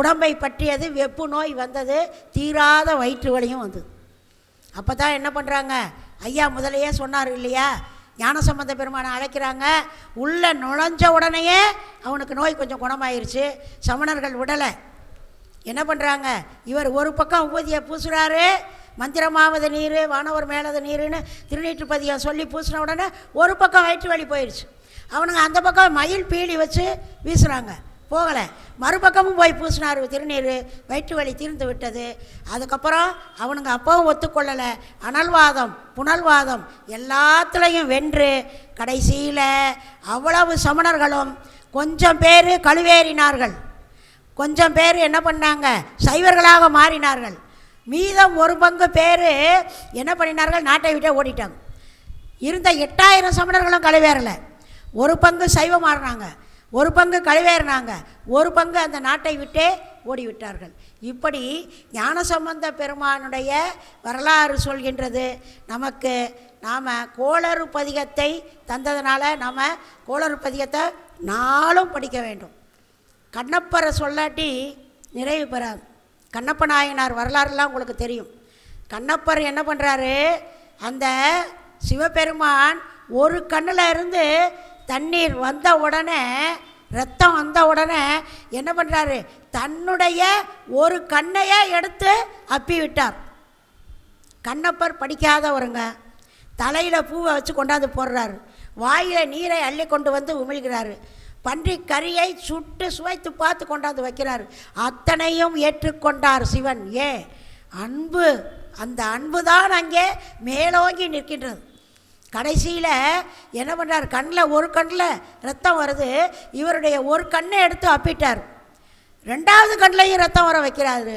உடம்பை பற்றியது, வெப்பு நோய் வந்தது, தீராத வயிற்று வலியும் வந்தது. அப்போ தான் என்ன பண்ணுறாங்க? ஐயா முதலையே சொன்னார் இல்லையா, ஞானசம்பந்த பெருமானை அழைக்கிறாங்க. உள்ளே நுழைஞ்ச உடனேயே அவனுக்கு நோய் கொஞ்சம் குணமாயிருச்சு. சமணர்கள் விடலை. என்ன பண்ணுறாங்க, இவர் ஒரு பக்கம் உபதியை பூசுகிறாரு, மந்திரமாவது நீர் வானவர் மேலது நீருன்னு திருநீற்றுப்பதியை சொல்லி பூசின உடனே ஒரு பக்கம் வயிற்று வலி போயிடுச்சு. அவனுங்க அந்த பக்கம் மயில் பீலி வச்சு வீசுகிறாங்க, போகலை. மறுபக்கமும் போய் பூசினார் திருநீர், வயிற்று வலி தீர்ந்து விட்டது. அதுக்கப்புறம் அவனுங்க அப்பவும் ஒத்துக்கொள்ளலை. அனல்வாதம் புனல்வாதம் எல்லாத்துலேயும் வென்று கடைசியில் அவ்வளவு சமணர்களும் கொஞ்சம் பேர் கழுவேறினார்கள், கொஞ்சம் பேர் என்ன பண்ணாங்க, சைவர்களாக மாறினார்கள். மீதம் ஒரு பங்கு பேர் என்ன பண்ணினார்கள், நாட்டை விட்டே ஓடிட்டாங்க. இருந்த 8000 சமணர்களும் கழுவேறலை. ஒரு பங்கு சைவம் மாறினாங்க, ஒரு பங்கு கழுவேறினாங்க, ஒரு பங்கு அந்த நாட்டை விட்டே ஓடிவிட்டார்கள். இப்படி ஞானசம்பந்த பெருமானுடைய வரலாறு சொல்கின்றது நமக்கு. நாம் கோளறு பதிகத்தை தந்ததுனால நாம் கோளறு பதிகத்தை நாளும் படிக்க வேண்டும். கண்ணப்பரை சொல்லாட்டி நிறைவு பெறாது. கண்ணப்ப நாயனார் வரலாறுலாம் உங்களுக்கு தெரியும். கண்ணப்பர் என்ன பண்ணுறாரு, அந்த சிவபெருமான் ஒரு கண்ணில் இருந்து தண்ணீர் வந்த உடனே, ரத்தம் வந்த உடனே என்ன பண்ணுறாரு, தன்னுடைய ஒரு கண்ணையே எடுத்து அப்பி விட்டார். கண்ணப்பர் படிக்காதவருங்க. தலையில் பூவை வச்சு கொண்டாந்து போடுறாரு, வாயில் நீரை அள்ளி கொண்டு வந்து உமிழ்கிறாரு, பன்றி கறியை சுட்டு சுவைத்து பார்த்து கொண்டாந்து வைக்கிறார். அத்தனையும் ஏற்றுக்கொண்டார் சிவன். அன்பு, அந்த அன்பு தான் அங்கே மேலோங்கி நிற்கின்றது. கடைசியில் என்ன பண்ணுறார், கண்ணில் ஒரு கண்ணில் ரத்தம் வருது, இவருடைய ஒரு கண்ணை எடுத்து அப்பிட்டார். 2வது கண்ணையும் ரத்தம் வர வைக்கிறாரு.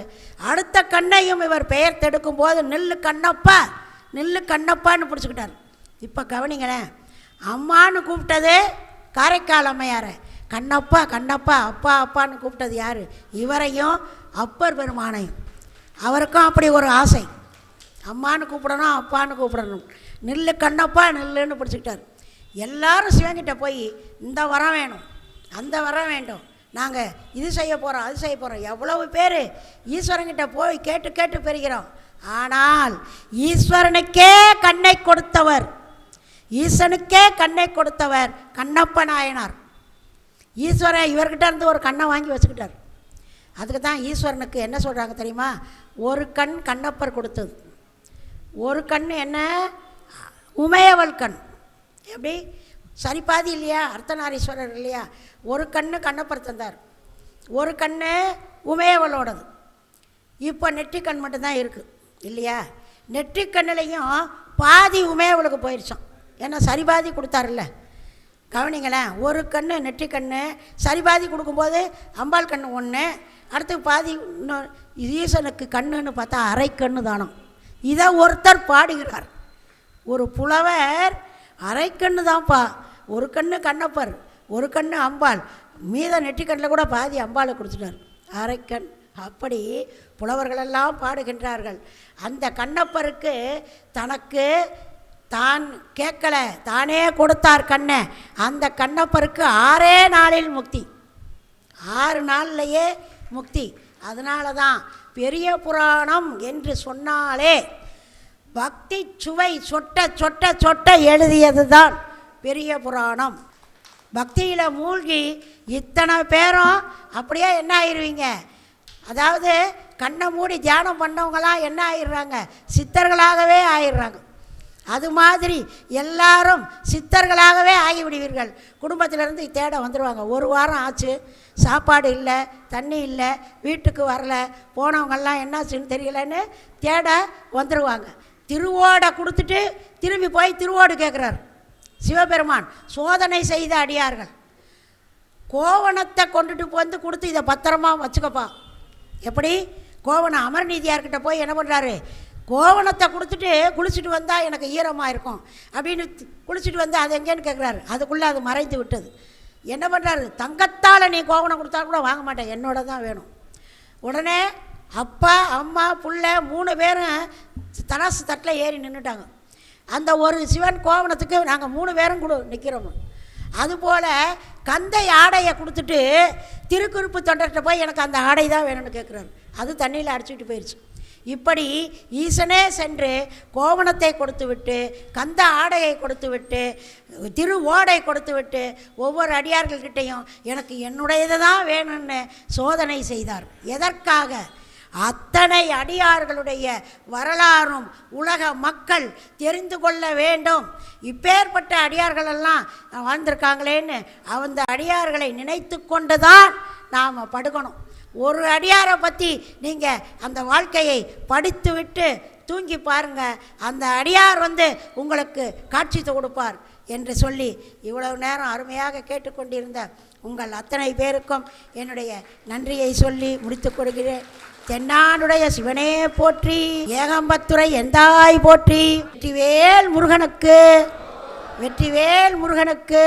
அடுத்த கண்ணையும் இவர் பெயர் தெடுக்கும் போது நில்லு கண்ணப்பா, நில்லு கண்ணப்பான்னு பிடிச்சிக்கிட்டார். இப்போ கவனிங்களேன், அம்மானு கூப்பிட்டது காரைக்கால் அம்மையாரை, கண்ணப்பா கண்ணப்பா அப்பா அப்பான்னு கூப்பிட்டது யார், இவரையும் அப்பர் பெருமானையும். அவருக்கும் அப்படி ஒரு ஆசை, அம்மானு கூப்பிடணும் அப்பான்னு கூப்பிடணும். நில்லு கண்ணப்பா நில்லுன்னு பிடிச்சிக்கிட்டார். எல்லாரும் சிவங்கிட்ட போய் இந்த வரம் வேணும் அந்த வரம் வேண்டும், நாங்கள் இது செய்ய போகிறோம் அது செய்ய போகிறோம், எவ்வளவு பேர் ஈஸ்வரங்கிட்ட போய் கேட்டு கேட்டு பெறுகிறோம். ஆனால் ஈஸ்வரனுக்கே கண்ணை கொடுத்தவர், ஈசனுக்கே கண்ணை கொடுத்தவர் கண்ணப்ப நாயனார். ஈஸ்வரன் இவர்கிட்ட இருந்து ஒரு கண்ணை வாங்கி வச்சுக்கிட்டார். அதுக்கு தான் ஈஸ்வரனுக்கு என்ன சொல்கிறாங்க தெரியுமா, ஒரு கண் கண்ணப்பர் கொடுத்தது. ஒரு கண் என்ன, உமையவள் கண். எப்படி சரிபாதி இல்லையா, அர்த்தநாரீஸ்வரர் இல்லையா, ஒரு கண் கண்ணப்பர் தந்தார், ஒரு கண் உமையவளோடது. இப்போ நெற்றிக்கண் மட்டும்தான் இருக்குது இல்லையா. நெற்றிக்கண்ணிலையும் பாதி உமையவளுக்கு போயிடுச்சோம். ஏன்னா சரிபாதி கொடுத்தாருல்ல. கவனிங்களேன், ஒரு கண் நெற்றிக்கண் சரிபாதி கொடுக்கும்போது அம்பாள் கண் ஒன்று, அடுத்து பாதி இன்னொரு ஈசனுக்கு கண்ணுன்னு பார்த்தா அரை கண்ணு தானம். இதை ஒருத்தர் பாடுகிறார். ஒரு புலவர் அரை கண்ணு தான்ப்பா, ஒரு கண்ணு கண்ணப்பர் ஒரு கண்ணு அம்பாள், மீத நெற்றிக்கண்ணில் கூட பாதி அம்பாளை கொடுத்துட்டார், அரைக்கண். அப்படி புலவர்களெல்லாம் பாடுகின்றார்கள். அந்த கண்ணப்பருக்கு தனக்கு தான் கேட்கலை, தானே கொடுத்தார் கண்ணை. அந்த கண்ணப்பருக்கு 6 நாளில் முக்தி, 6 நாள்லையே முக்தி. அதனால தான் பெரிய புராணம் என்று சொன்னாலே பக்தி சுவை சொட்ட சொட்ட சொட்ட எழுதியது தான் பெரிய புராணம். பக்தியில் மூழ்கி இத்தனை பேரும் அப்படியே என்ன ஆயிடுவீங்க, அதாவது கண்ணை மூடி தியானம் பண்ணவங்களாம் என்ன ஆயிடுறாங்க, சித்தர்களாகவே ஆயிடுறாங்க. அது மாதிரி எல்லாரும் சித்தர்களாகவே ஆகிவிடுவீர்கள். குடும்பத்திலேருந்து தேட வந்துடுவாங்க. 1 வாரம் ஆச்சு, சாப்பாடு இல்லை, தண்ணி இல்லை, வீட்டுக்கு வரல, போனவங்கெல்லாம் என்னாச்சுன்னு தெரியலன்னு தேட வந்துடுவாங்க. திருவோடை கொடுத்துட்டு திரும்பி போய் திருவோடு கேட்குறார் சிவபெருமான். சோதனை செய்த அடியார்கள் கோவணத்தை கொண்டுட்டு வந்து கொடுத்து இதை பத்திரமா வச்சுக்கப்பா. எப்படி கோவணம் அமர்நீதியார்கிட்ட போய் என்ன பண்ணுறாரு, கோவணத்தை கொடுத்துட்டு குளிச்சுட்டு வந்தால் எனக்கு ஈரமாக இருக்கும் அப்படின்னு குளிச்சுட்டு வந்து அது எங்கேன்னு கேட்குறாரு. அதுக்குள்ளே அது மறைந்து விட்டது. என்ன பண்ணுறாரு, தங்கத்தால் நீ கோவணம் கொடுத்தா கூட வாங்க மாட்டேன், என்னோட தான் வேணும். உடனே அப்பா அம்மா புள்ள 3 பேரும் தராசு தட்டில் ஏறி நின்றுட்டாங்க. அந்த ஒரு சிவன் கோவணத்துக்கு நாங்கள் 3 பேரும் கூட நிற்கிறோம். அதுபோல் கந்தை ஆடையை கொடுத்துட்டு திருக்குறுப்பு தொண்டர்கிட்ட போய் எனக்கு அந்த ஆடை தான் வேணும்னு கேட்குறாரு. அது தண்ணியில் அடிச்சுட்டு போயிடுச்சு. இப்படி ஈசனே சென்று கோவணத்தை கொடுத்துவிட்டு, கந்த ஆடையை கொடுத்துவிட்டு, திரு ஓடை கொடுத்துவிட்டு, ஒவ்வொரு அடியார்கள்கிட்டையும் எனக்கு என்னுடையது தான் வேணும்னு சோதனை செய்தார். எதற்காக? அத்தனை அடியார்களுடைய வரலாறும் உலக மக்கள் தெரிந்து கொள்ள வேண்டும். இப்பேற்பட்ட அடியார்களெல்லாம் வாழ்ந்திருக்காங்களேன்னு அந்த அடியார்களை நினைத்து கொண்டு தான் நாம் படுக்கணும். ஒரு அடியாரை பற்றி நீங்கள் அந்த வாழ்க்கையை படித்து விட்டு தூங்கி பாருங்கள், அந்த அடியார் உங்களுக்கு காட்சி கொடுப்பார் என்று சொல்லி இவ்வளவு நேரம் அருமையாக கேட்டுக்கொண்டிருந்த உங்கள் அத்தனை பேருக்கும் என்னுடைய நன்றியை சொல்லி முடித்து கொடுக்கிறேன். தென்னாடுடைய சிவனே போற்றி, ஏகம்பத்துரை எந்தாய் போற்றி. வெற்றிவேல் முருகனுக்கு, வெற்றிவேல் முருகனுக்கு.